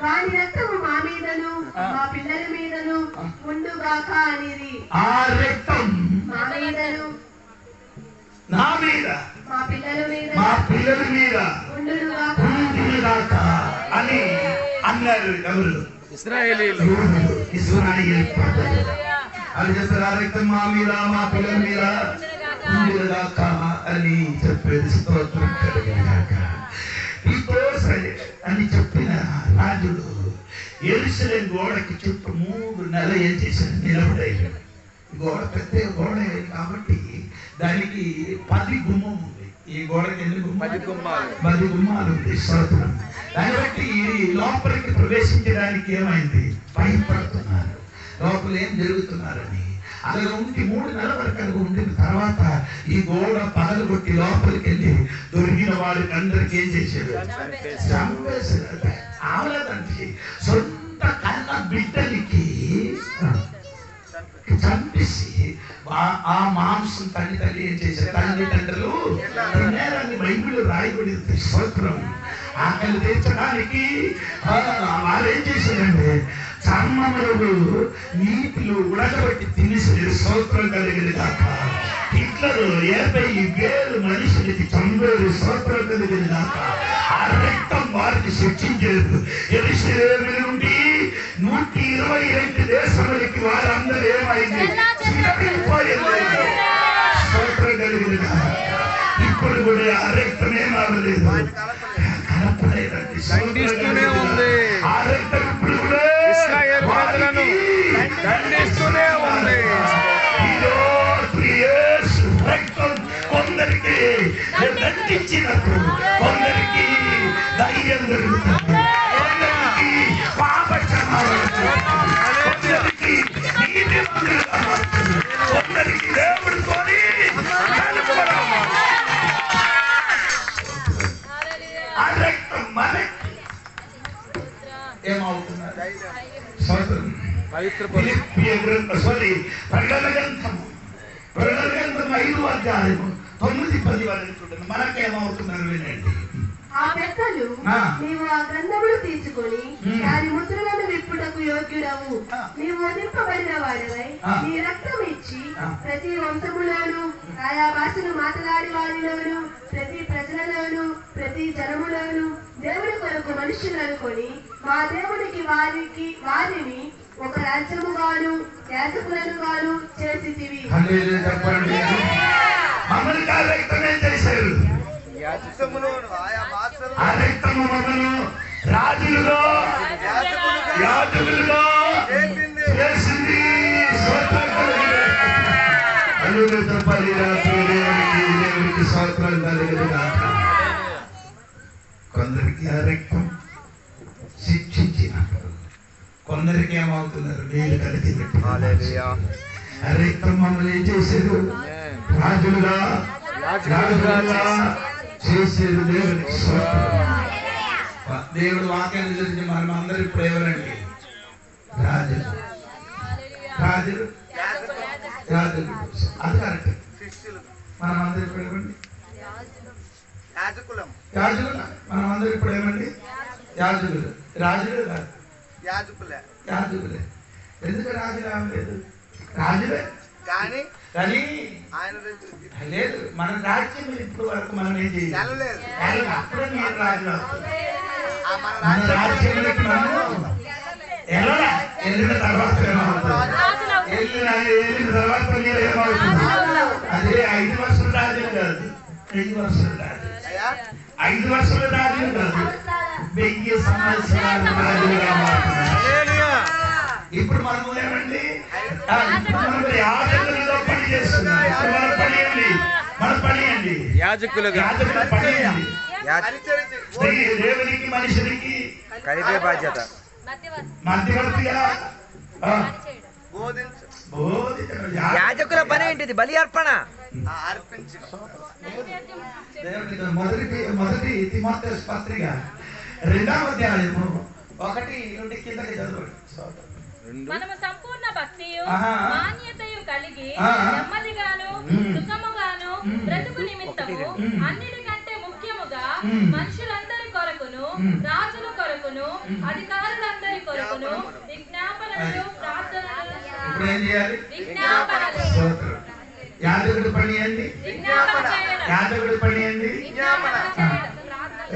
వాని రక్తము మా మీదను మా పిల్లల మీదను ఉండుగాక అనిరి. ఆ రక్తం మా మీదను నా మీద మా పిల్లల మీద మా పిల్లల మీద ఉండుగాక ఉండుగాక అని అన్నారు. ఎవరు? ఇశ్రాయేలీయులు. ఇశ్రాయేలు ప్రజలు. అది చెప్పారు. ఆ రక్తం మా మీద మా పిల్లల మీద ఉండుగాక అని చెప్పేది. స్తోత్రం కలిగినగాక. అని చెప్పిన రాజుడు యెరూషలేము గోడకి చుట్టూ 3 నెలలు ఏం చేశాడు? నిలబడేయాడు. గోడ పెద్ద గోడ కాబట్టి దానికి 10 గుమ్మం ఉంది. ఈ గోడకి ఎన్ని గుమ్మాలు? 10 గుమ్మాలు. 10 గుమ్మాలు ఉంది. స్తోత్రం. దాన్ని బట్టి లోపలికి ప్రవేశించడానికి ఏమైంది? భయపడుతున్నారు. లోపల ఏం జరుగుతున్నారని. అలా ఉండి 3 నెలల వరకు అలా ఉండిన తర్వాత ఈ గోడ పగలగొట్టి లోపలికి వెళ్ళి దొరికిన వారికి అందరికి ఏం చేశారు? చంపేశారు. ఆవలేదండి. సొంత కన్న బిడ్డలకి చంపేసి ఆ మాంసం తల్లి ఏం చేశారు? తల్లిదండ్రులు తినేరాన్ని బైబిల్ రాయబడింది. స్తోత్రం. ఆకలి తీర్చడానికి వాళ్ళు ఏం చేశారంటే చర్మములు నీటిలో ఉడకబెట్టి తినేసి స్తోత్రం కలిగింది కాక. హిట్లరు 50,000 మనుషులకి చంపేరు. స్తోత్రం కలిగింది కాక. ఆ రక్తం వారికి శిక్షించారు. యెరూషలేము నుండి 122 దేశములకి వారందరూ ఏమైంది? స్తోత్రం కలిగింది కాక. ఇప్పుడు కూడా ఆ రక్తం ఏమవలేదు, కనపడేదండి. దండిస్తూనే ఉంది. ఆ రక్తం ఇప్పుడు కూడా ఇశ్రాయేలు ప్రజలను దండిస్తూనే ఉంది. రక్తం కొందరికి దండించినప్పుడు కొందరికి ధైర్యం దొరుకుతుంది. కొందరికి పాప క్షమాపణ, కొందరికి నీతి మందిరంగా మారుతుంది. కొందరికి దేవుడు కొని ఆ రక్తం మనకి ఏమవుతున్నారు? పవిత్ర ప్రకటన గ్రంథము 5వ అధ్యాయము 9-10 వరకు చూడండి. మనకేమవుతున్నారు వినండి. ఆ పెద్దలు నీవు ఆ గ్రంథములు తీసుకొని దాని ముద్రలను విప్పుటకు యోగ్యుడవు. నీవు వధింపబడిన వాడివై నీ రక్తం ఇచ్చి ప్రతి వంశములోను ఆయా భాషను మాట్లాడి వారిలోను ప్రతి ప్రజలలోను ప్రతి జనములోను దేవుడి కొరకు మనుషులను కొని మా దేవుడికి వారిని ఒక రాజ్యముగాను యాజకులను గాను చేసితివి. మమ్మల్ని ఆ రక్తమే చేశారు. ఆ రక్తము మమ్మల్ని రాజులుగా యాజకులుగా చేసింది. దేవుడికి స్తోత్రం కలుగునుగాక. కొందరికి ఆ రక్తం శిక్షించినప్పుడు కొందరికి ఏమవుతున్నారు? మేలు కలిగి ఆ రక్తం మమ్మల్ని ఏం చేశారు? రాజులుగా చేసేది. దేవుడికి స్తోత్రం. దేవుడు వాక్యాన్ని గురించి మనం అందరూ ఇప్పుడు ఎవరండి? రాజులు. రాజులు రాజులు. అది కరెక్ట్. మనం అందరూ ఇప్పుడు ఏమండి? యాజకులు. మనం అందరూ ఇప్పుడు ఏమండి? యాజకులు. రాజులు కాదు, యాజకులే. ఎందుకు రాజు రావలేదు? రాజులే కానీ లేదు. మన రాజ్యం ఇప్పుడు వరకు మనం ఏం చేయాలి? అప్పుడే మీరు రాజు. మన రాజ్యంలోకి మనము వెళ్ళిన తర్వాత ఏమవుతుంది? వెళ్ళిన తర్వాత మీరు ఏమవుతుంది? అదే 5 వర్షాలు రాజు కాదు, 5 వర్షాలు రాజు. 5 వర్షాల రాజులు కాదు, 1000 సంవత్సరాల రాజులుగా మారుతున్నారు. ఇప్పుడు మనము ఏమండి యాజకులుగా పని చేస్తున్నాం. మన పని ఏంటి? మన పని ఏంటి? యాజకులుగా పని ఏంటి? దేవునికి మనుషునికి కలిపే బాధ్యత. మధ్యవర్తిగా యాజకుల పని ఏంటిది? బలి అర్పణ. మొదటి తిమోథెయుసు పత్రిక 2వ అధ్యాయము 1 నుండి కిందకి చదవండి. మనము సంపూర్ణ భక్తియు మాన్యతయు కలిగి నెమ్మదిగాను సుఖముగాను బ్రతుకు నిమిత్తము అన్నిటికంటే ముఖ్యముగా మనుషులందరి కొరకును రాజుల కొరకును అధికారులందరి కొరకును విజ్ఞాపనలు ప్రార్థనలు యాజకుడి పని ఏంటి? యాజకుడి పని ఏంటి?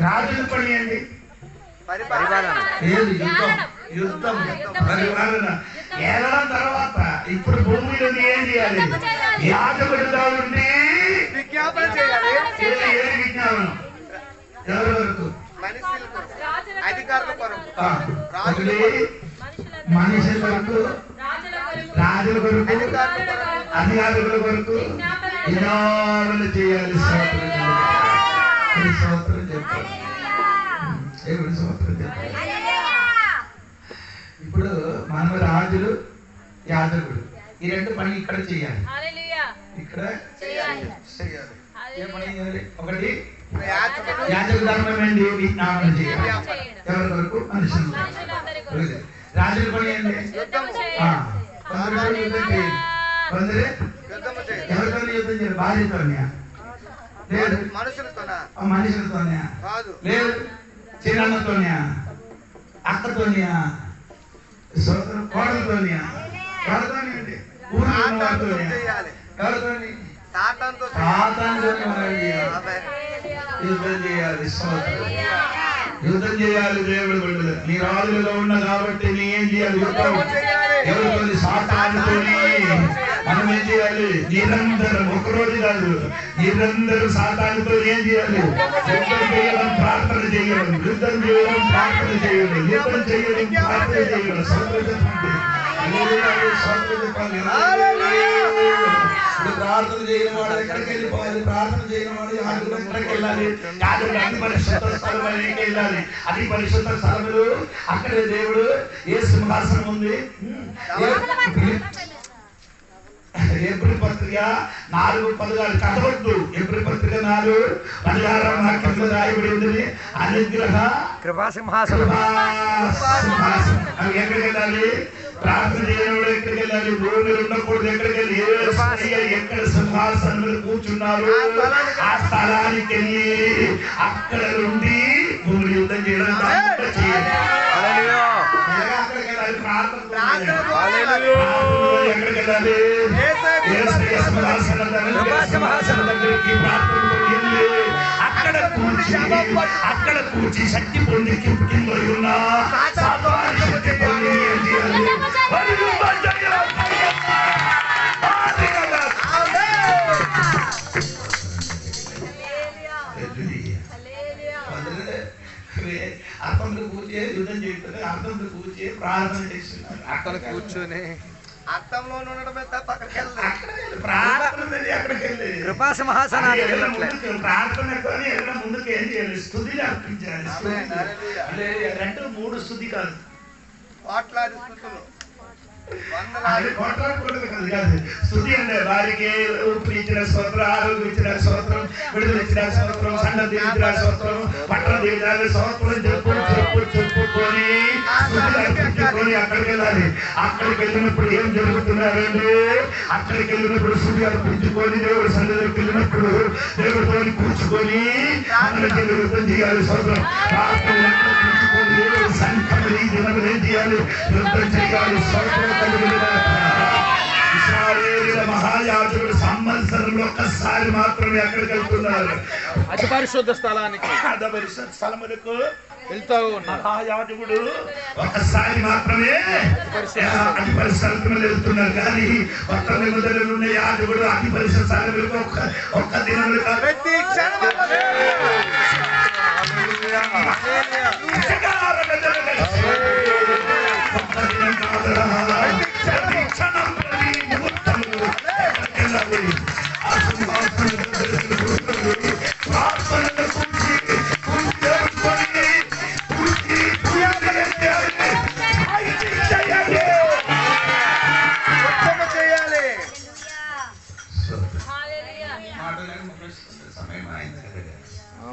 రాజుడి పని ఏంటి? ఏది? యుద్ధం పరిపాలన. ఏదడం తర్వాత ఇప్పుడు భూమిలో ఏం చేయాలి? యాజకుడిగా ఉండి విజ్ఞాపన చేయాలి. ఏది విజ్ఞాపనం? ఎవరి వరకు? అధికారుల కొరకు, మనుషుల వరకు, రాజుల కొరకు, అధికారుల కొరకు విజ్ఞాపన చేయాలి. సంవత్సరం చెప్పాలి. సంవత్సరం చెప్పాలి. ఇప్పుడు మనం రాజులు యాజకుడు ఈ 2 పని ఇక్కడ చేయాలి. ఇక్కడ చేయాలి. ఏ పని చేయాలి? ఒకటి యాజక ధర్మం ఏంటి? విజ్ఞాపన చేయాలి. ఎవరి వరకు? మనుషులు. రాజుల పని ఏంటి? యుద్ధం చేయాలి. ఎవరితో యుద్ధం చేయాలి? భార్యతోనే లేదు, మనుషులతోనే లేదు, చిన్నతోనే, అక్కతోనే, కోడలతోనే, ఎవరితోనే అండి? ఊరితోనే, ఎవరితోని? యుద్ధం చేయాలి. యుద్ధం చేయాలి. దేవుడు బిడ్డలు నీ రాజులలో ఉన్న కాబట్టి నీ ఏం చేయాలి? యుద్ధం. ఎవరితోని? సాతానుతోని. మనం ఏం చేయాలి? నిరంతరం, ఒకరోజు కాదు, నిరంతరం సాతానుతో ఏం చేయాలి? యుద్ధం చేయడం, ప్రార్థన చేయడం, యుద్ధం చేయడం, ప్రార్థన చేయడం, యుద్ధం చేయడం, ప్రార్థన చేయడం. ప్రార్థన చేయని వాడు ఎక్కడికి వెళ్ళిపోవాలి? ప్రార్థన చేయని వాడు యాజకుడు ఎక్కడికి వెళ్ళాలి? యాజకుడు అతి పరిశుద్ధ స్థలములకి వెళ్ళాలి. అతి పరిశుద్ధ స్థలములు అక్కడే దేవుడు ఏ సింహాసనం ఉంది. ఏప్రిల్ పత్రిక 4:16 చదవద్దు. ఏప్రిల్ పత్రిక 4:16 వాక్యంలో రాయబడి ఉంది. అనుగ్రహ కృపా సింహాసనం. అవి ఎక్కడికి వెళ్ళాలి? ప్రార్థన చేయడం ఎక్కడికి వెళ్ళాలి? భూమిలో ఉండకూడదు. ఎక్కడికి వెళ్ళి ఎక్కడ సింహాసనంలో కూర్చున్నారు ఆ స్థలానికి వెళ్ళి అక్కడ నుండి భూమి యుద్ధం చేయడం ఎక్కడికి వెళ్ళాలి? ఎక్కడికి వెళ్ళాలి? అక్కడ కూర్చి శక్తి పొంది కింద ఉన్న శక్తి పొంది అర్థంలో కూర్చే యుద్ధం చేస్తుంది. అర్థంలో కూర్చే ప్రార్థన చేస్తున్నారు. అక్కడ కూర్చొని అర్థంలో ఉండడమే తప్ప అక్కడికి వెళ్ళలేదు. ప్రార్థన అక్కడికి వెళ్ళి కృపా సింహాసనాన్ని ప్రార్థన ముందుకు ఏం చేయాలి? స్తుతిని అర్పించాలి. అంటే 2-3 స్తుతి కాదు, కోట్లాది స్తుతులు, కొట్లాడకూడదు కాదు. స్తుతి అంటే వారికి ఊపిరి ఇచ్చిన స్తోత్రం, ఆరోగ్యం ఇచ్చిన స్తోత్రం, విడుదల ఇచ్చిన స్తోత్రం, సంగతి ఇచ్చిన స్తోత్రం, పట్టణ దిగిన స్తోత్రం చెప్పుకొని అర్పించుకొని అక్కడికి వెళ్ళాలి. అక్కడికి వెళ్ళినప్పుడు ఏం జరుగుతున్నారండి? అక్కడికి వెళ్ళినప్పుడు స్తుతి అర్పించుకొని దేవుడు సన్నిధికి వెళ్ళినప్పుడు దేవుడితో కూర్చుకొని అక్కడికి యుద్ధం చేయాలి. స్తోత్రం కూర్చుకొని దేవుడు సంఖ్యలు ఈ దినములు ఏం చేయాలి? యుద్ధం చేయాలి. స్తోత్రం ఇశ్రాయేలీయుల మహాయాజకుడు సంవత్సరంలో ఒక్కసారి మాత్రమే అక్కడికి వెళ్తున్నారు. అతి పరిశుద్ధ స్థలానికి, పరిశుద్ధ స్థలములకు వెళ్తూ ఉన్నారు. మహాయాజకుడు ఒక్కసారి మాత్రమే అతి పరిశుద్ధ వెళ్తున్నారు. కానీ కొత్త నిబంధనలు ఉన్న యాజకుడు అతి పరిశుద్ధ స్థలములకు ఒక్క దినములు ప్రతి క్షణం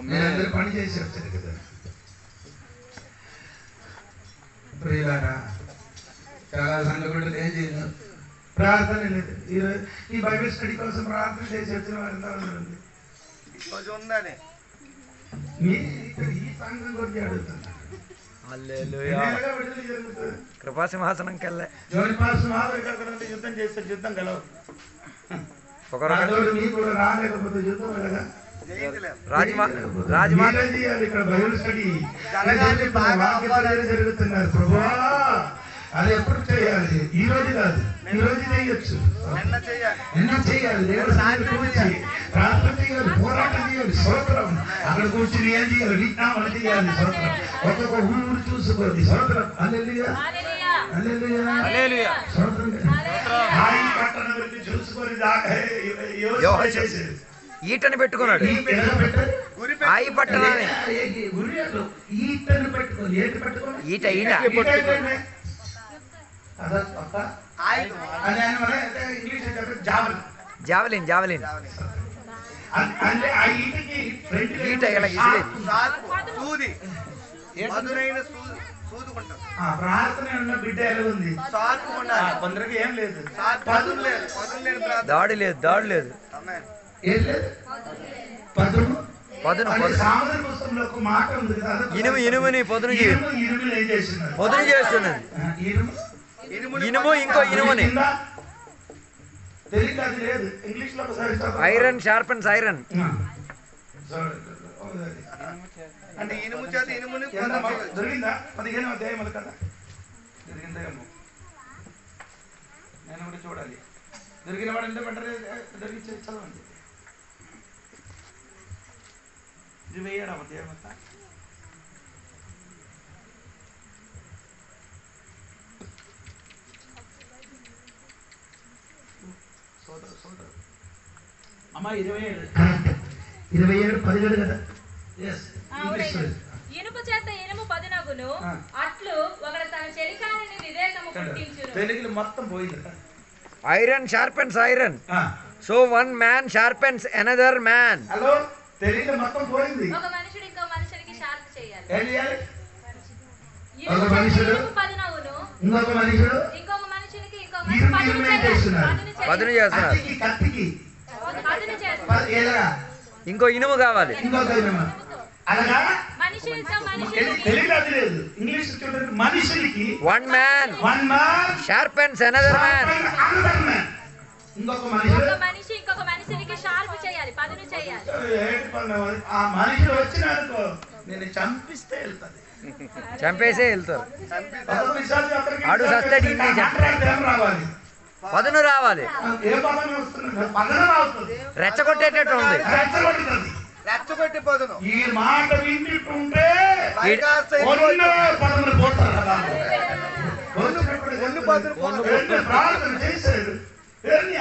మీరందరూ పని చేసి వచ్చారు కదా ప్రియులారా. చాలా సంఘటనలు ఏం చేయలేదు, ప్రార్థన లేదు. ఈ బైబిల్ స్టడీ కోసం ప్రార్థన చేసి వచ్చిన వారు ఎంతమంది ఉందని ఈ సంఘం గురించి అడుగుతున్నారు. కృపాసింహాసనం కల్లే యుద్ధం చేస్తే యుద్ధం గెలవు. మీకు కూడా రాలేకపోతే యుద్ధం వెళ్ళగా ఇక్కడ బైబిల్ స్టడీ జరుగుతున్నారు. ప్రభా అది ఎప్పుడు చేయాలి? ఈ రోజు కాదు, ఈ రోజు చేయొచ్చు, ఎన్న చేయాలి. దేవుడు ప్రార్థన చేయాలి, పోరాటం చేయాలి. స్తోత్రం. అక్కడ కూర్చుని ఏం చేయాలి? విజ్ఞాపన చేయాలి. స్తోత్రం. ఒక్కొక్క ఊరు చూసుకోండి. స్తోత్రం. హల్లెలూయా, హల్లెలూయా, స్తోత్రం. ఆయన పట్టణం గురించి చూసుకొని చేసేది. ఈటని పెట్టుకున్నాడు. ఆయి పట్టణాన్ని ఈటను పెట్టుకోండి. ఏంటి పెట్టుకోండి? ఈట ఈట జావలిన్ జావలిన్ ఈట ఇలా సూది మధురైన ప్రార్థన ఉన్న బిడ్డ ఎలా ఉంది? కొందరికి ఏం లేదు, దాడి లేదు, దాడి లేదు, ఏం లేదు. పదును పదును సామెతల పుస్తకంలో ఒక మాట ఉంది కదా, ఇనుము ఇనుముని పదును ఇనుములు ఏం చేస్తున్నారు? పదును చేస్తున్నది. ఇనుము ఇంకో ఇనుముని. తెలియదు, అది లేదు. ఇంగ్లీష్ లో ఒకసారి ఐరన్ షార్పెన్స్ ఐరన్. అంటే ఇనుము చేత ఇనుముని దొరికిందా? 15వ అధ్యాయం అది కదా, దొరికిందేమో. నేను కూడా చూడాలి. దొరికిన వాడు ఎంత బెటర్ దొరికి చదవండి. 27వ అధ్యాయం అంతా అమ్మా 27 17 కదా. ఇనుము చేత ఇనుము పదునగును అట్లు ఒకడు తన చెలికానిని వివేకము పుట్టించును. తెలుగులో మొత్తం పోయింది. Iron sharpens iron, so one man sharpens another man. Hello, తెలుగులో మొత్తం పోయింది. ఒక మనుషుడు ఇంకో మనుషునికి షార్ప్ చేయాలి. ఏం చేయాలి? ఒక మనుషుడు పదునగును ఇంకొక మనుషుడు ఇంకొక మనుషునికి ఇంకొక మనిషి పదును చేస్తున్నారు. ఇంకో ఇనుము కావాలి. అలాగా మనిషికి one man sharpens another man. ఇంకొక మనిషి ఇంకొక మనిషికి షార్ప్ చేయాలి, పదును చేయాలి. ఆ మనిషి వచ్చినారనుకో నేను చంపిస్తే వెళ్తాను, చంపేసే వెళ్తారు. ఆడు సస్తాడు, ఇన్ని రావాలి, పదును రావాలి. రెచ్చగొట్టేటట్టు ఉంది. రెచ్చగొట్టి పదును. ఈ మాట వింటుంటే ప్రార్థన చేశాడు,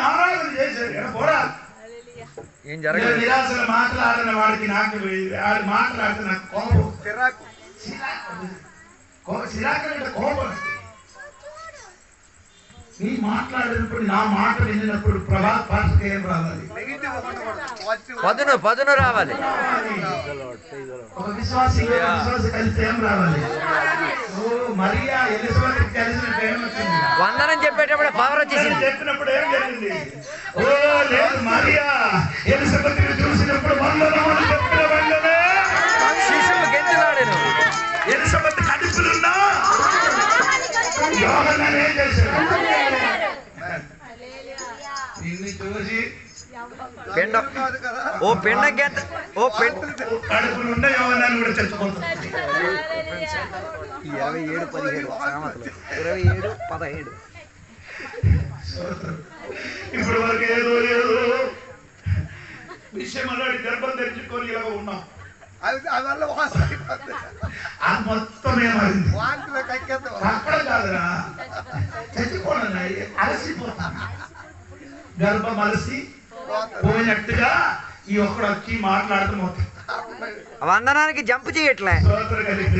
ఆరాధన చేశాడు. ఏం జరగదు. నిరాశలు మాట్లాడిన వాడికి నాకు వాడు మాట్లాడితే నాకు కోపం, చిరాకు. చిరాకంటే కోపం. నీ మాట్లాడినప్పుడు, నా మాట విన్నప్పుడు ప్రభాత్ పాస్కి ఏం రావాలి? పదును పదును రావాలి. ఒక విశ్వాసి కలిసి ఏం రావాలి? ఓ మరియా ఎలిజబెత్ కలిసినట్టు ఏమొచ్చింది? వందనం చెప్పేటప్పుడు పవర్ వచ్చేసింది. చెప్పినప్పుడు ఏం జరిగింది? ఓ లేదు, మరియా ఎలిజబెత్ చూసినప్పుడు వందనములు చెప్పిన వెంటనే శిశువు గెంతులాడెను. ఎలిజబెత్ కడుపులున్నా యోహన్నాను ఏం చేశాడు? నిన్ను చూసి పెండ ఓ పెండ గెంత ఓ కడుపులుండే యోహన్నాను కూడా చచ్చిపోతుంది. 27:17 సామెతలు 27:17. ఇప్పుడు వరకు ఏదో లేదు విషయం అన్నాడు, గర్భం తెరుచుకొని ఇలా ఉన్నాం. అవి వల్ల వాసన అయిపోతుంది. అది మొత్తం ఏమైంది వాంతిలో కక్కేస్తాం. అక్కడ కాదురా చచ్చిపోయినా అలసిపోతాను గర్భం అలసి పోయినట్టుగా ఈ ఒక్కడు వచ్చి మాట్లాడుతూ మొత్తం వందనానికి జంప్ చేయట్లే,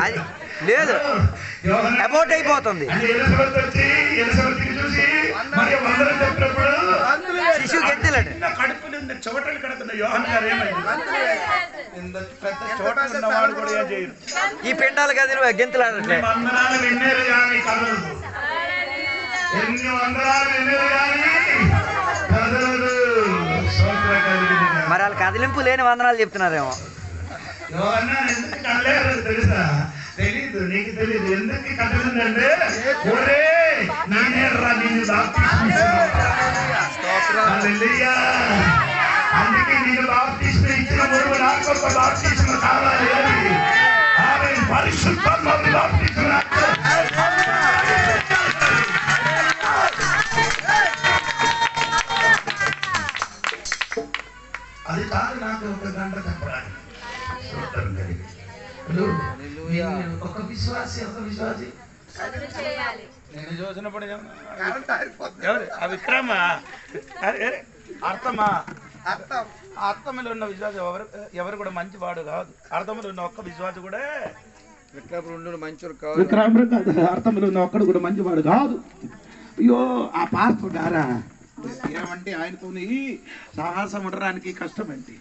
అది లేదు, అబౌట్ అయిపోతుంది. శిశువు గెంతులాడు. కడుపు నిండా చోటలు కడుతున్న యోహాన్ గారు ఏమైంది? ఇంత పెద్ద చోటలు ఉన్నవాడు కూడా ఏం చేయరు. ఈ పిండాలు గదిలో గెంతులాడట్లే. వందనాలు విన్నారు కానీ కదలదు. ఎన్ని వందనాలు విన్నారు కానీ కదలదు. మరి వాళ్ళు కదిలింపు లేని వందనాలు చెప్తున్నారేమో. ఎందుకు కనలేదు తెలుసా? తెలీదు, నీకు తెలీదు. ఎందుకు కట్టలేదంటే ఒరే నేనేరా నిన్ను అందుకే నేను బాప్తిస్మం ఇచ్చిన మూడు నాకు ఒక బాప్తిస్మం కావాలి. ఆమె పరిశుద్ధాత్మని బాప్తిస్మం అది కాదు నాకు ఒక గంట చెప్పడానికి. ఒక విశ్వాసి నేను చూసినప్పుడు ఎవరు ఆ విక్రమా అర్థమా అర్థములు ఉన్న విశ్వాసం ఎవరు కూడా మంచి వాడు కాదు. అర్థములు ఉన్న ఒక్క విశ్వాసం కూడా విక్రముడు కాదు. అర్థములు ఉన్న ఒక్కడు కూడా మంచివాడు కాదు. అయ్యో ఆ పాస్టర్ గారా ఏమంటే ఆయనతో సాహసం ఉండడానికి కష్టం ఏంటి?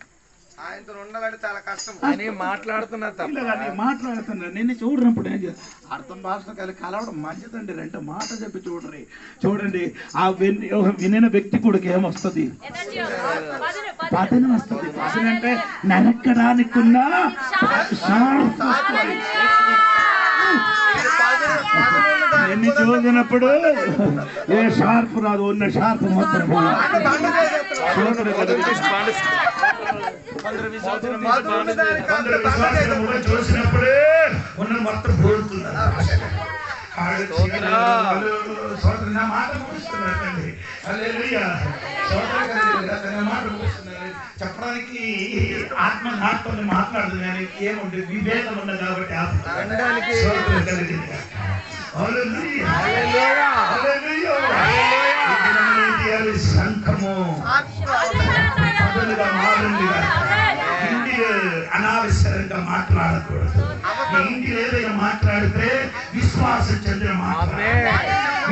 ఆయనతో ఉండాలంటే చాలా కష్టం. మాట్లాడుతున్నా నిన్ను చూడనప్పుడు ఏం చేస్తా? అర్థం భాష కలిసి కలవడం మంచిదండి. రెండు మాట చెప్పి చూడండి. ఆ వినిన వ్యక్తి కూడా ఏమొస్తుంది? పదనం వస్తుంది. పదనం అంటే నరకడానికి ఉన్న ఎన్ని చూసినప్పుడు ఏ షార్ప్ రాదు, ఉన్న షార్ప్ మొత్తం చూసినప్పుడే ఉన్న మొత్తం పోతున్నారు. మాట ముగిస్తున్నారండి. మాట ముగిస్తున్నారు. చెప్పడానికి ఆత్మ నాతో మాట్లాడదు కానీ ఏముంటుంది వివేకం ఉన్నది కాబట్టి సంఘము మారండిగా ఇంటిలో అనావసరంగా మాట్లాడకూడదు. ఇంటిలో ఏదైనా మాట్లాడితే విశ్వాసం చెందిన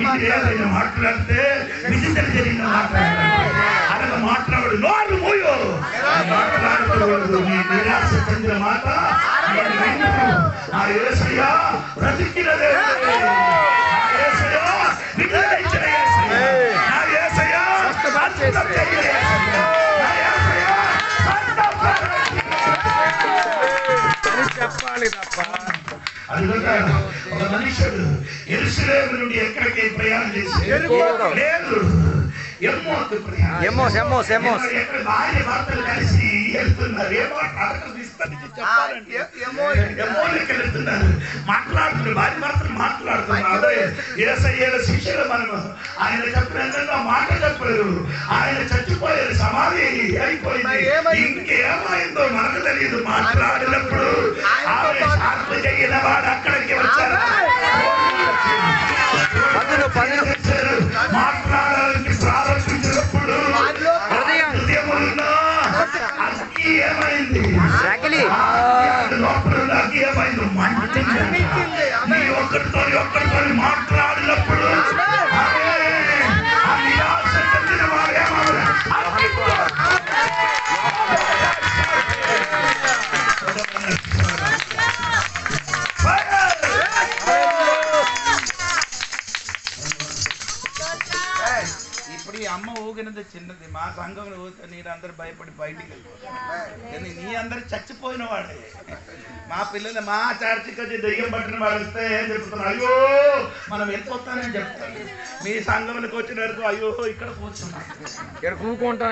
ఇంటిలో ఏదైనా మాట్లాడితే విజితలు జరిగిన మాట్లాడాలి. అలాగ మాట్లాడు నోరు మూయో మాట్లాడకూడదు. నీ నిరాశ చెందిన మాట నా యేసయ్య బ్రతికినదే, చెప్పాలి తప్ప. అందుకని ఒక మనుషుడు యెరూషలేము నుండి ఎక్కడికి ప్రయాణం చేసి లేదు భార్య భర్తలు కలిసి వెళ్తున్నారు. వెళ్తున్నారు మాట్లాడుతున్నారు. భార్య భర్తలు మాట్లాడుతున్నారు. యేసయ్య శిష్యులు మనము ఆయన చెప్పిన మాట చెప్పలేదు. ఆయన చచ్చిపోయారు, సమాధి అయిపోయింది. ఇంకేమైందో మనకు తెలియదు. మాట్లాడినప్పుడు ఆత్మ చేయన వాడు అక్కడికి వచ్చారు. మాట్లాడాలని ప్రారంభించినప్పుడు హృదయములో అగ్గి ఏమైంది? లోపల అగ్గి ఏమైంది? నీ ఒక్కరితో మాట్లాడినప్పుడు నిరాశ చెందిన వాడు ఏమవుతుంది? ఇప్పుడు ఈ అమ్మ ఊగినది చిన్నది. మా సంఘంలో ఊగితే నీరందరూ భయపడి బయటికి వెళ్ళిపోతారు. నీ అందరు చచ్చిపోయిన వాడే. మా పిల్లలు మా చర్చికి వచ్చి దెయ్యం పట్టిన వాడు వస్తే ఏం చెప్తున్నారు? అయ్యో మనం వెళ్ళిపోతానని చెప్తాను. మీ సంఘంలోకి వచ్చిన వరకు అయ్యో ఇక్కడ కూర్చున్నాం, ఇక్కడ కూకున్నాం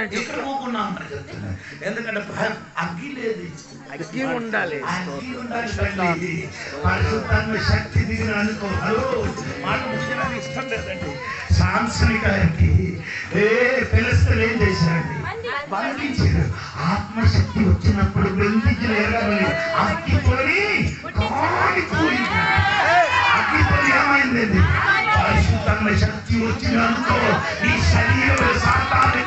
అని చెప్తున్నారు. ఎందుకంటే అగ్గి లేదు, అగ్గి ఉండాలి. పరిశుద్ధాత్మ శక్తి దిగిన అనుకో. మాట ముఖ్యమైన ఇష్టం లేదండి. సాంసనికానికి ఫిలిస్తీన్లు ఏం చేశారండి? బంధించారు. ఆత్మశక్తి వచ్చినప్పుడు బెంకించిన ఎరగని అగ్గిపోయి కాలిపోయింది. అగ్గిపోయి ఏమైంది? పరిశుద్ధమైన శక్తి వచ్చినందుకు ఈ శరీరం సాతాను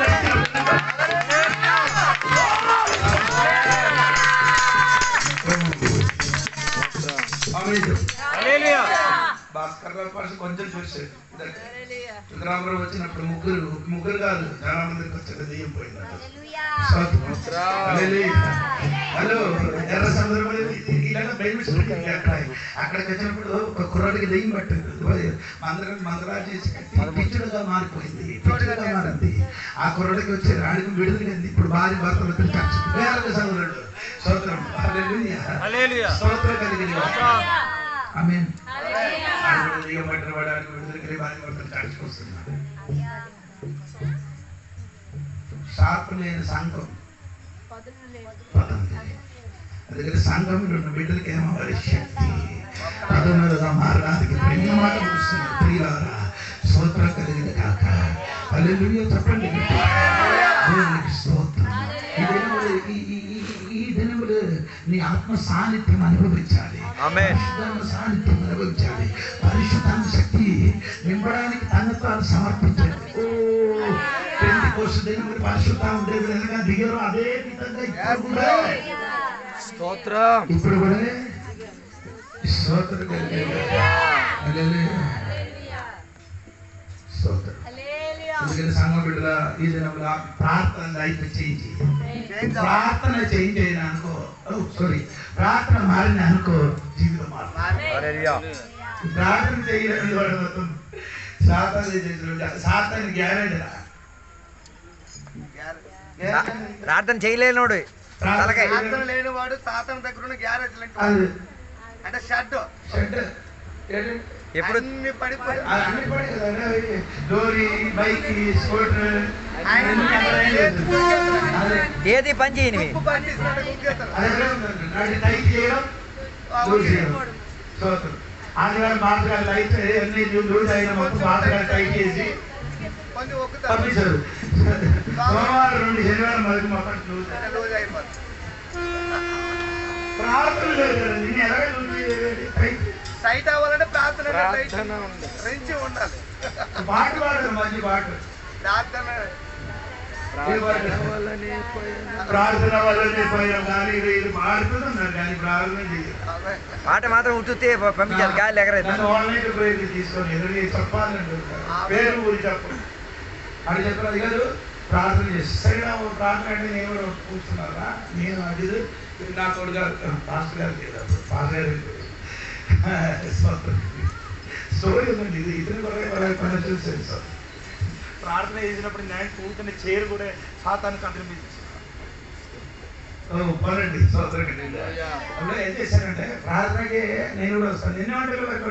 భాస్కర్ రావు పాస్ కొంచెం చూసాడు. రుద్రాపురం వచ్చినప్పుడు ముగ్గురు కాదు చాలా మందికి వచ్చాడు. దెయ్యం పోయింది. హలో ఎర్ర సముద్రం ఇలాగ అక్కడికి వచ్చినప్పుడు ఒక కుర్రాడికి దెయ్యం పట్టింది. మంత్రాలు చేసి పిచ్చుడుగా మారిపోయింది. పిచ్చుడుగా మారింది. ఆ కుర్రాడికి వచ్చే రాడికి విడుదలైంది. ఇప్పుడు భార్య భర్తలు వేరే సముద్రుడు స్తోత్రం స్తోత్రం కలిగి ఆమేన్. దెయ్యం పట్టిన వాడానికి విడుదలకి భార్య భర్తలు కాల్చుకొస్తున్నారు. షార్ప్ లేని సంఘం అందుకని సంఘంలో ఉన్న బిడ్డలకి ఏమవ్వాలి? శక్తి పదవులుగా మారడానికి ప్రేమ మాట వస్తున్నారు. ప్రియులారా స్తోత్రం కలిగిన కాక హల్లెలూయా చెప్పండి. దేవునికి స్తోత్రం. ఈ దినములు నీ ఆత్మ సాన్నిధ్యం అనుభవించాలి. సాన్నిధ్యం అనుభవించాలి. పరిశుద్ధాత్మ శక్తి నింపడానికి తనను తాను సమర్పించండి. దినములు పరిశుద్ధాత్మ దేవుడు ఎలాగా దిగారో అదే విధంగా స్తోత్రం. ఇప్పుడు కూడా స్తోత్రం స్తోత్రం. అందుకని సంఘ బిడ్డల ఈ దినంలో ప్రార్థన అయితే చేయించి ప్రార్థన చేయించేది అనుకో సారీ ప్రార్థన మారిన అనుకో జీవితం మారుతుంది. ప్రార్థన చేయలేని వాడు మొత్తం సాతాను గ్యారెంటీ ప్రార్థన చేయలేనోడు ప్రార్థన లేనివాడు సాతాను దగ్గర ఉన్న గ్యారేజ్ అంటే షెడ్ ఎప్పుడు అన్ని పడిపోయి ఏది పని చేయనివి ఆదివారం బాటగాళ్ళు అయితే అన్ని లూజ్ అయిన మొత్తం బాటగాళ్ళు టైట్ చేసి పంపించారు. సోమవారం నుండి శనివారం వరకు మొత్తం లూజ్ అయిపోతుంది. ప్రార్థన లేదు. నేను ఎలాగ సైట్ అవ్వాలంటే ప్రార్థన ఉండాలి. పాట పాడదు మంచి పాట ప్రార్థన వల్లనే పోయాం కానీ ఇది పాడుతున్నారు కానీ ప్రార్థన చేయాలి. పాట మాత్రం ఉట్టితే పంపించాలి. గాలి ఎగరైతే ఆన్లైన్ ప్రయత్నం తీసుకొని ఎదురు చెప్పాలంటే పేరు ఊరి చెప్పండి అది చెప్పారు. అది కాదు ప్రార్థన చేసి సరిగా ప్రార్థన అంటే నేను కూడా కూర్చున్నారా నేను అది నా తోడు గారు పాస్టర్ గారికి పాస్టర్ గారికి స్టోరీ ఉందండి. ఇది ఇతని కొరకు చూసాను సార్. ప్రార్థన చేసినప్పుడు నేను కూర్చున్న చైర్ కూడా సాతానికి అంతర్మించేసాను. పనండి అప్పుడు ఏం చేశానంటే ప్రార్థనకి నేను కూడా వస్తాను. ఎన్ని గంటల వరకు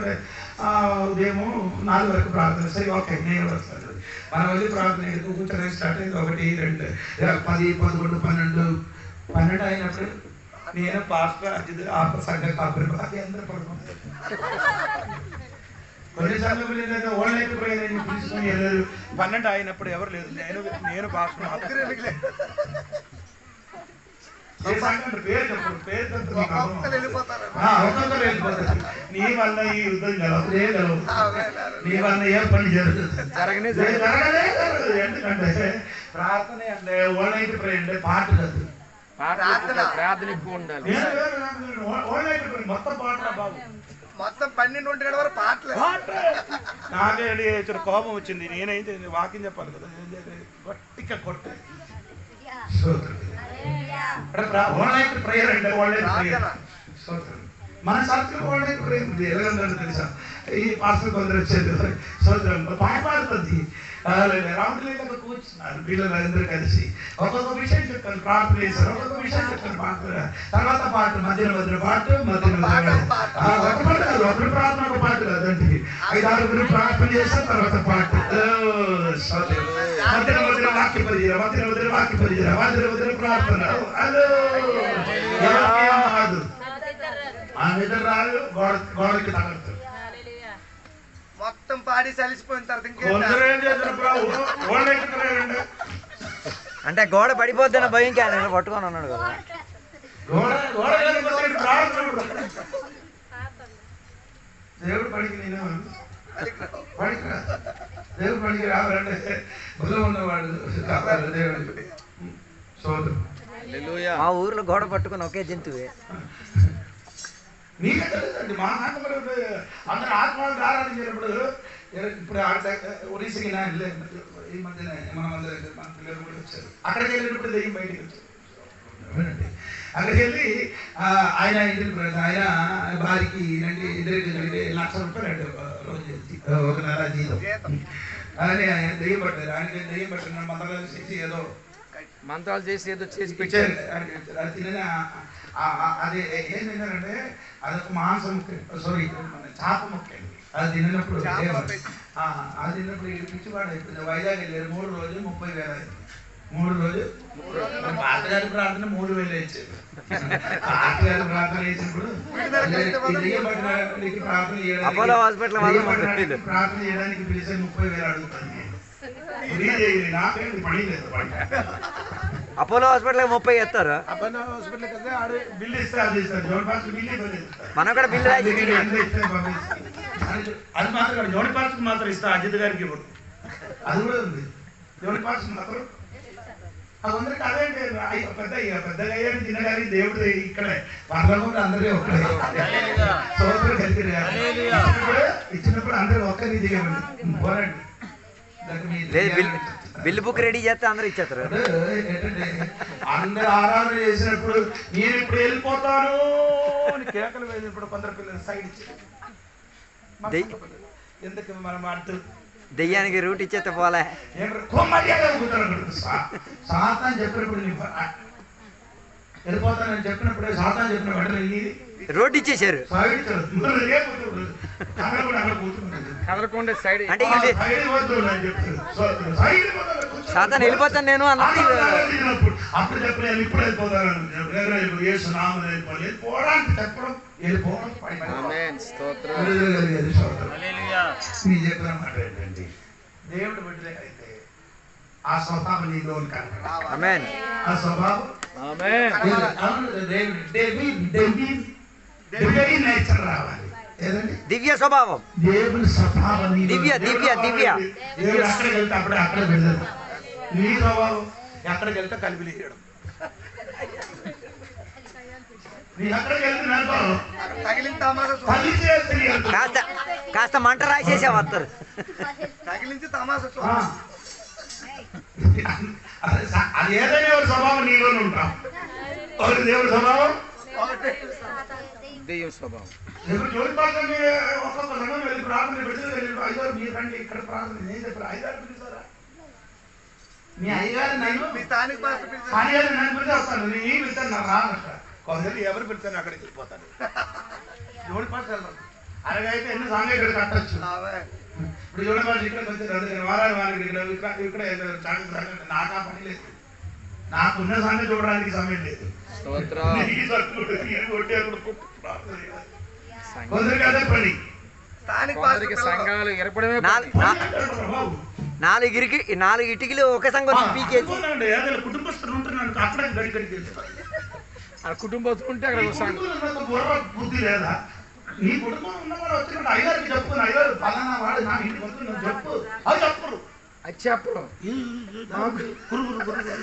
ఉదయము 4 వరకు ప్రార్థన. సరే ఓకే నేను కూడా వస్తాను. మనం వెళ్ళి ప్రార్థన ఎందుకు కూర్చొని స్టార్ట్ అయింది 1, 2, 10, 11, 12 అయినప్పుడు నేను పాస్టర్ అజిత్ ఆప సంఘ కాపురి అది అందరూ పడుకుంటారు. కొన్ని సంఘములు ఏంటంటే ఓన్లైన్ ప్రయోజనం తీసుకుని వెళ్ళారు. 12 అయినప్పుడు ఎవరు లేదు. నేను పాస్టర్ ఒక్కొక్కరు వెళ్ళిపోతారు. నీ వల్ల ఈ యుద్ధం గెలవు నీ వల్ల ఏ పని జరగదు. ఎందుకంటే ప్రార్థన అంటే ఓన్లైన్ ప్రేయర్ అంటే పాట కాదు. ప్రార్థన ఎక్కువ ఉండాలి. మొత్తం పాటలా బాబు మొత్తం 12 వరకు పాటలే. నాకే కోపం వచ్చింది. నేనైతే వాకింగ్ చెప్పాలి కదా గట్టిగా కొట్ట ఓన్లైన్ ప్రేయర్ అంటే మన సంస్కృతి ఓన్లైన్ ప్రేయర్ ఎలాగంటే తెలుసా? ఈ పాస్టర్ కొందరు వచ్చేది సోదరం పాట పాడుతుంది. రాముడు కూర్చున్నారు పిల్లలు అందరూ కలిసి ఒక్కొక్క విషయం చెప్తాను. ప్రార్థన చేశారు. ఒక్కొక్క విషయం చెప్తాను. పాట తర్వాత పాట మధ్యలో పాటు ఒకటి ప్రార్థన ఒక పాట కాదండి. 5-6 ప్రార్థన చేస్తారు. తర్వాత పాట మధ్యలో వాక్య పరిచయం మధ్యలో ప్రార్థన. హలో కాదు ఆ నిద్ర రాదు. గోడకి తగలుతారు. మొత్తం పాడి సలిసిపోయిన తర్వాత అంటే గోడ పడిపోద్దన్న భయం కానీ పట్టుకొని ఉన్నాడు కదా. దేవుడు పనికి నేను పనికి దేవుడు పనికి రావాలంటే బుల్ల ఉన్నవాడు కావాలి దేవుడు. సోదరు మా ఊర్లో గోడ పట్టుకుని ఒకే జంతువే. మీకే తెలుసండి మా నాన్న మరి అందరు ఆత్మలు ఆరాధించినప్పుడు ఇప్పుడు ఒడిసికి ఈ మధ్యన మన మన పిల్లలు కూడా వచ్చారు. అక్కడికి వెళ్ళినప్పుడు దెయ్యం బయటికి వచ్చారు. అక్కడికి వెళ్ళి ఆయన ఆయన భార్యకి ఇద్దరికి ₹1,00,000 రోజు ఒక నెల జీతం అని ఆయన దెయ్యం పట్టారు. ఆయనకి దెయ్యం పట్టిన మంత్రాలు చేసి ఏదో మంత్రాలు చేసి ఏదో చేసి పెట్టారు. అది తిన అది ఏం తిన్నారంటే అదొక మాంసం సారీ చేప ముక్క అది తిన్నప్పుడు అది తిన్నప్పుడు పిచ్చివాడు అయిపోయింది. వైజాగ్ వెళ్ళారు. 3 రోజులు 30,000 అయింది. 3 రోజులు పాతగారి ప్రార్థన 3,000 ఇచ్చారు. పాతగారి ప్రార్థన చేసినప్పుడు ప్రార్థన చేయడానికి పిలిచే 30,000 అడుగుతాను. నాకేంటి పని లేదు. అపోలో హాస్పిటల్ 30 ఇస్తారు. బిల్లు ఇస్తే అది ఇస్తారు. జోన్ పాస్ బిల్లు మనం కూడా బిల్లు అది మాత్రం జోన్ పాస్ మాత్రం ఇస్తా. అజిత్ గారికి ఇవ్వడు. అది కూడా ఉంది. జోన్ పాస్ మాత్రం అందరికి అదేంటి పెద్దగా అయ్యారు తినడానికి దేవుడు ఇక్కడ పర్లోకంలో అందరూ ఒక్కడే సోదరులు కలిగి ఇచ్చినప్పుడు అందరూ ఒక్క రీతిగా పోరండి. బిల్ బుక్ రెడీ చేస్తే అందరూ ఇచ్చేస్తారు. ఏంటంటే అందరు ఆరాధన చేసినప్పుడు నేను ఇప్పుడు వెళ్ళిపోతాను అని కేకలు వేసినప్పుడు కొందరు పిల్లలు సైడ్ ఇచ్చారు. ఎందుకు మనం అర్థం దెయ్యానికి రూట్ ఇచ్చేస్తే పోలే. సాతాన్ చెప్పినప్పుడు వెళ్ళిపోతానని చెప్పినప్పుడు సాతాన్ చెప్పిన వెంటనే రోడ్ ఇచ్చేసారు. అంటే సాతాన్ వెళ్ళిపోతాను నేను అన్నప్పుడు అప్పుడు చెప్పలేదు. ఇప్పుడు వెళ్ళిపోతాను పోవడానికి చెప్పడం వెళ్ళిపోవడం మీ చెప్పిన మాట ఏంటండి? దేవుడు బిడ్డలకైతే ఆ స్వభావం నీలో ఆమేన్. ఆ స్వభావం నేచర్ రావాలి. ఏదండి? దివ్య స్వభావం, దేవుని స్వభావం దివ్య దివ్య దివ్య దేవుడు అక్కడికి వెళ్తే అప్పుడే అక్కడ పెడతాడు. నీ స్వభావం ఎక్కడికి వెళ్తే కలిపి లేయడం. నేను అక్కడికి వెళ్తున్నాను కాస్త మంట రాసేసావు వస్తారు. తగిలించి తమాషా అది ఏదైనా ఎవరి స్వభావం నీలోనే ఉంటాం. ఒకటి దేవుడి స్వభావం, దెయ్యం స్వభావం. ఇప్పుడు జోడి పాత్రని ఒక్కొక్క సమయం వెళ్ళి ప్రార్థన పెట్టి అయ్యారు మీరు రండి ఇక్కడ ప్రార్థన నేను చెప్పారు. అయ్యగారు పిలుస్తారా? మీ అయ్యగారు నన్ను మీ స్థానిక భాష అయ్యగారు నన్ను పిలిచి వస్తాను. నేను వెళ్తాను నా రానట. కొందరు ఎవరు పెడతాను అక్కడికి వెళ్ళిపోతాను. జోడి పాత్ర వెళ్తాను. అలాగైతే ఎన్ని సాంగ్ ఇక్కడ కట్టచ్చు. ఇప్పుడు జోడి పాత్ర ఇక్కడ వచ్చారు. వారాలు వారికి ఇక్కడ నాకా పని లేదు. నాకున్న సంగతి చూడడానికి సమయం లేదు. కొందరికి అదే పని. సంఘాలు ఏర్పడమే 4 ఇటుకలు ఒక సంఘం పీకేసి కుటుంబస్తులు ఉంటున్నాను అక్కడ గడిగడికి కుటుంబస్తులు ఉంటే అక్కడ బుద్ధి లేదా? నీ కుటుంబం ఉన్నవాడు వచ్చినప్పుడు అయ్యారికి చెప్పుకుని అయ్యారు పలానా వాడు నా ఇంటికి వస్తున్నాను చెప్పు. అది చెప్పరు. అది చెప్పడం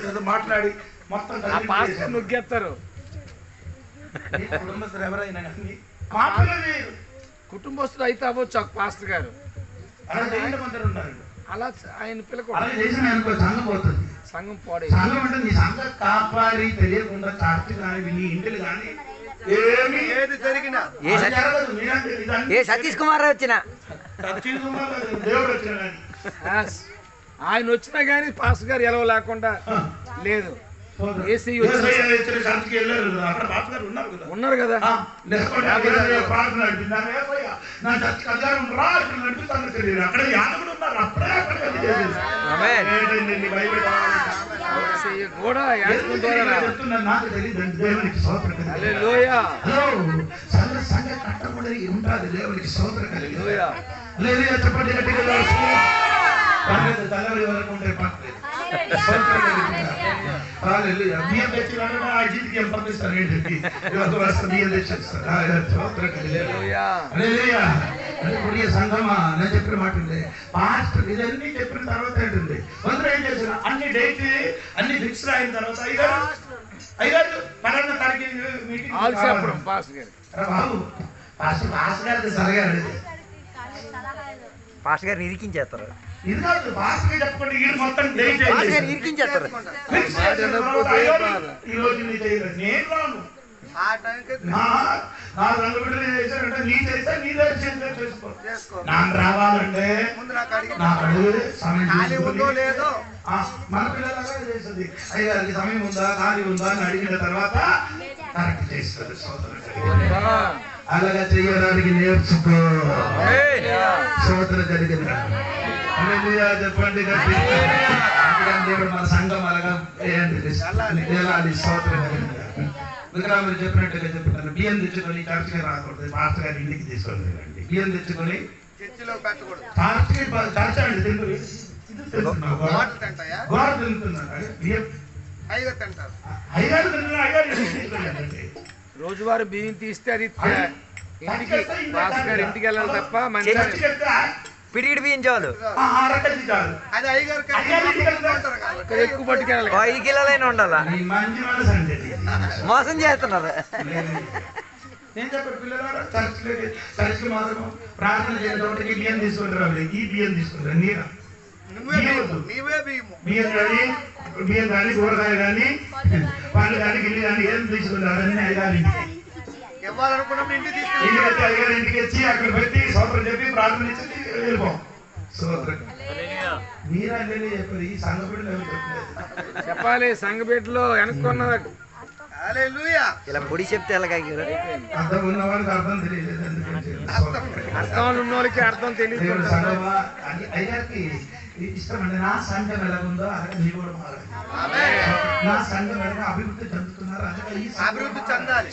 ఏదో మాట్లాడి మొత్తం నొగ్గేస్తారు. కుటుంబస్తులు ఎవరైనా మాట్లాడలేదు. కుటుంబస్తులు అయితే అవ్వచ్చు ఒక పాస్టర్ గారు. అలా చేయండి. కొందరు ఉన్నారు అలా ఆయన పిల్లలు అలా చేసిన అనుకో సంఘం పోతుంది. సంఘం పోడే సంఘం అంటే నీ సంఘం కాపాడి తెలియకుండా చర్చ్ కానీ నీ ఇంటిలు కానీ ఏమి ఏది జరిగినా ఏ సతీష్ కుమార్ వచ్చిన దేవుడు వచ్చిన ఆయన వచ్చినా కానీ పాస్టర్ గారు ఎలా లేకుండా లేదు. ఉన్నారు కదా. కూడా చెప్పండి గట్టిగా హల్లెలూయా. బియ్యం తెచ్చినాడు ఆ జీతికి ఏం పంపిస్తారు ఏంటి ఇవాళ వస్తే బియ్యం తెచ్చిస్తారు. హల్లెలూయా. అంటే కొడియ సంఘమా నేను చెప్పిన మాట ఉంది. పాస్టర్ ఇదన్నీ చెప్పిన తర్వాత ఏంటుంది కొందరు ఏం చేశారు అన్ని డేట్ అన్ని ఫిక్స్ అయిన తర్వాత అయ్యారు పలానా తారీఖు మీటింగ్ బాబు పాస్టర్ గారికి సరగారు పాస్టర్ గారిని ఇరికించేస్తారు. ఇది కాదు పాస్టర్ చెప్పండి వీడు మొత్తం డేట్ పాస్టర్ గారిని ఇరికించేస్తారు. ఈ రోజు నీ చేయలేదు నేను రాను ఆ టైంకి నా రంగు బిడ్డలు చేశారంటే నీ చేస్తే నీ దగ్గర చేసుకో. నాకు రావాలంటే ముందు నాకు అడిగి నాకు అడుగు సమయం ఖాళీ ఉందో లేదో మన పిల్లలాగా చేస్తుంది. అయ్యారికి సమయం ఉందా ఖాళీ ఉందా అని అడిగిన తర్వాత కరెక్ట్ చేస్తుంది. అలాగా చేయడానికి నేర్చుకో. సోదరు జరిగింది చెప్పండి. దేవుడు మన సంఘం అలాగా వేయాలి. సోదరు జరిగింది విక్రాములు చెప్పినట్టుగా చెప్తాను. బియ్యం తెచ్చుకొని చర్చిగా రాకూడదు. మాస్టర్ గారి ఇంటికి తీసుకొని వెళ్ళండి. బియ్యం తెచ్చుకొని చర్చిలో పెట్టకూడదు. చర్చ అండి తింటుంది గోడ తింటున్నాడు బియ్యం ఐదు తింటారు. అయ్యారు తింటున్నారు. అయ్యారు రోజువారీ బియ్యం తీస్తే అది ఇంటికి పాస్టర్ గారి ఇంటికి వెళ్ళాలి తప్ప మంచి పిడికిడి బియ్యం చాలు. అది అయ్యగారికి ఎక్కువ పట్టుకెళ్ళాలి. 5 కిలోలైనా ఉండాలా. మంచి మనసు అండి. మోసం చేస్తున్నారు. నేను చెప్పాను పిల్లలు చర్చికి మాత్రం ప్రార్థన చేయడానికి బియ్యం తీసుకుంటారు. ఈ బియ్యం తీసుకుంటారు. నీవే బియ్యము బియ్యం కానీ కూరగాయలు కానీ పండ్లు కానీ గిల్లు కానీ ఏం తీసుకుంటారు అన్ని అయ్యారింటికి ఇవ్వాలనుకున్నప్పుడు ఇంటికి ఇంటికి వచ్చి అయ్యారింటికి వచ్చి అక్కడ పెట్టి సోదరు చెప్పి ప్రార్థన ఇచ్చి వెళ్ళిపోం. సోదరు మీరా చెప్పారు. ఈ సంఘ బిడ్డలు చెప్పాలి. సంఘపేటలో వెనక్కున్న ఇలా పొడి చెప్తే ఎలాగ అర్థం ఉన్నవాడికి అర్థం తెలియలేదు. ఎందుకంటే అర్థం ఉన్న వాళ్ళకి అర్థం తెలియదు. అయ్యారికి ఇష్టం అండి. నా సంఘం ఎలాగుందో అలాగే నీ కూడా మారాలి. నా సంఘం ఎలాగ అభివృద్ధి చెందుతున్నారు అలాగే ఈ అభివృద్ధి చెందాలి.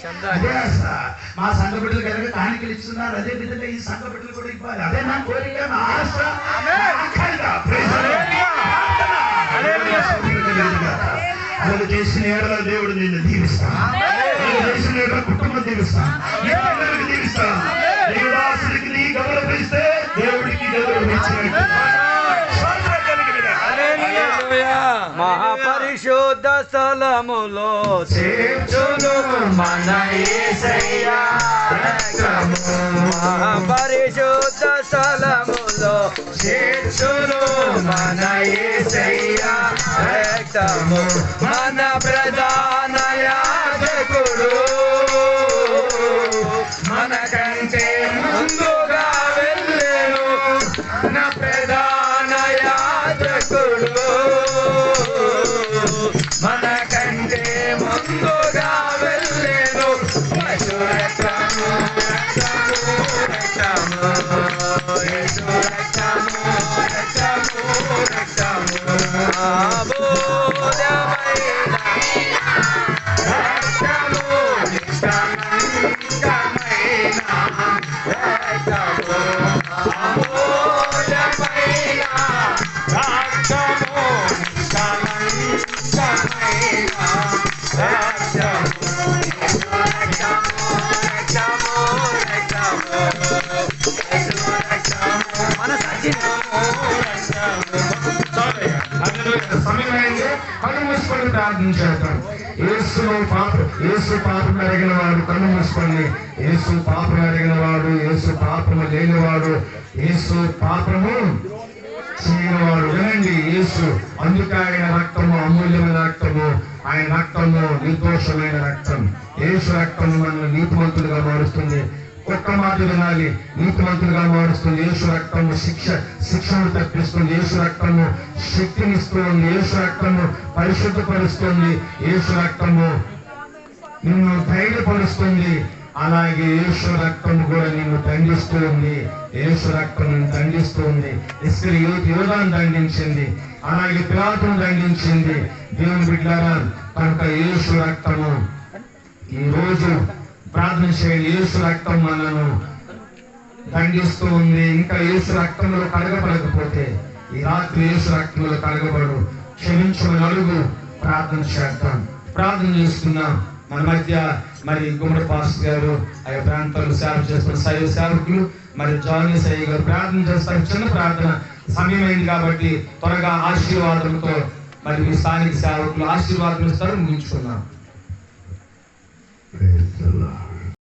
మా సంఘ బిడ్డలు కనుక కాணிకలు ఇస్తున్నారు అదే విధంగా ఈ సంఘ బిడ్డలు కూడా ఇవ్వాలి. అదే నా కోరిక, నా ఆశ. అలాగే చేసిన ఏడల దేవుడు నిన్ను దీవిస్తాను. చేసిన ఏడల కుటుంబం దీవిస్తాను. దీవిస్తాను. దేవుడాసుడికి నీ గౌరవిస్తే దేవుడికి గౌరవించినట్టు. మహాపరిశుద్ధ స్థలములో చేర్చును మన యేసయ్యా రక్తము. మహాపరిశుద్ధ స్థలములో చేర్చును మన యేసయ్యా రక్తము. మన ప్రధాన యాజకుడు మనకంటే ముందుగా వెళ్ళెను. నా ప్రధాన యాజకుడు మనకంటే ముందుగా వెళ్ళెను. యేసు రక్తము రక్తము రక్తము యేసు రక్తము రక్తము రక్తము అమూల్యమైన రక్తము నిష్కళంకమైన రక్తము అమూల్యమైన రక్తము నిష్కళంకమైన రక్తము యేసు రక్తము రక్తము రక్తము యేసు రక్తము మన సత్యము రక్తము. సమయమైంది. కన్ను మూసుకొని ప్రార్థించేద్దాం. యేసు పాపం అడిగిన వాడు కన్ను మూసుకొని. యేసు పాపం అడిగిన వాడు, యేసు పాపము లేనివాడు, యేసు పాపము చేయనివాడు. వినండి, యేసు అందుకే ఆయన రక్తము అమూల్యమైన రక్తము. ఆయన రక్తము నిర్దోషమైన రక్తం. యేసు రక్తము మనల్ని నీతిమంతులుగా మారుస్తుంది. ఒక్క మాట వినాలి, నీతిమంతులుగా మారుస్తుంది. యేసు రక్తము శిక్షను తప్పిస్తుంది. యేసు రక్తము శక్తినిస్తుంది. యేసు రక్తము పరిశుద్ధపరుస్తుంది. యేసు రక్తము నిన్ను ధైర్యపరుస్తుంది. అలాగే యేసు రక్తము కూడా నిన్ను దండిస్తుంది. యేసు రక్తం నిన్ను దండిస్తుంది. యోధాను దండించింది, అలాగే పిలాతును దండించింది. దేవుని బిడ్డలారా, కనుక యేసు రక్తము ఈ రోజు ప్రార్థన చేయండి. యేసు రక్తం మనను దండిస్తూ ఉంది. ఇంకా యేసు రక్తంలో కడగబడకపోతే ఈ రాత్రి యేసు రక్తంలో కడగబడు. క్షమించమని అడుగు. ప్రార్థన చేద్దాం. ప్రార్థన చేసుకున్నాం. మన మధ్య మరి గుమ్మడి పాస్టర్ గారు ఆయా ప్రాంతాల్లో సేవ చేస్తున్న శైవ సేవకులు మరి జానీ సయ్య గారు ప్రార్థన చేస్తారు. చిన్న ప్రార్థన సమయం అయింది కాబట్టి త్వరగా ఆశీర్వాదంతో మరి మీ స్థానిక సేవకులు ఆశీర్వాదం ఇస్తారు. ముగించుకున్నాం. Praise the Lord.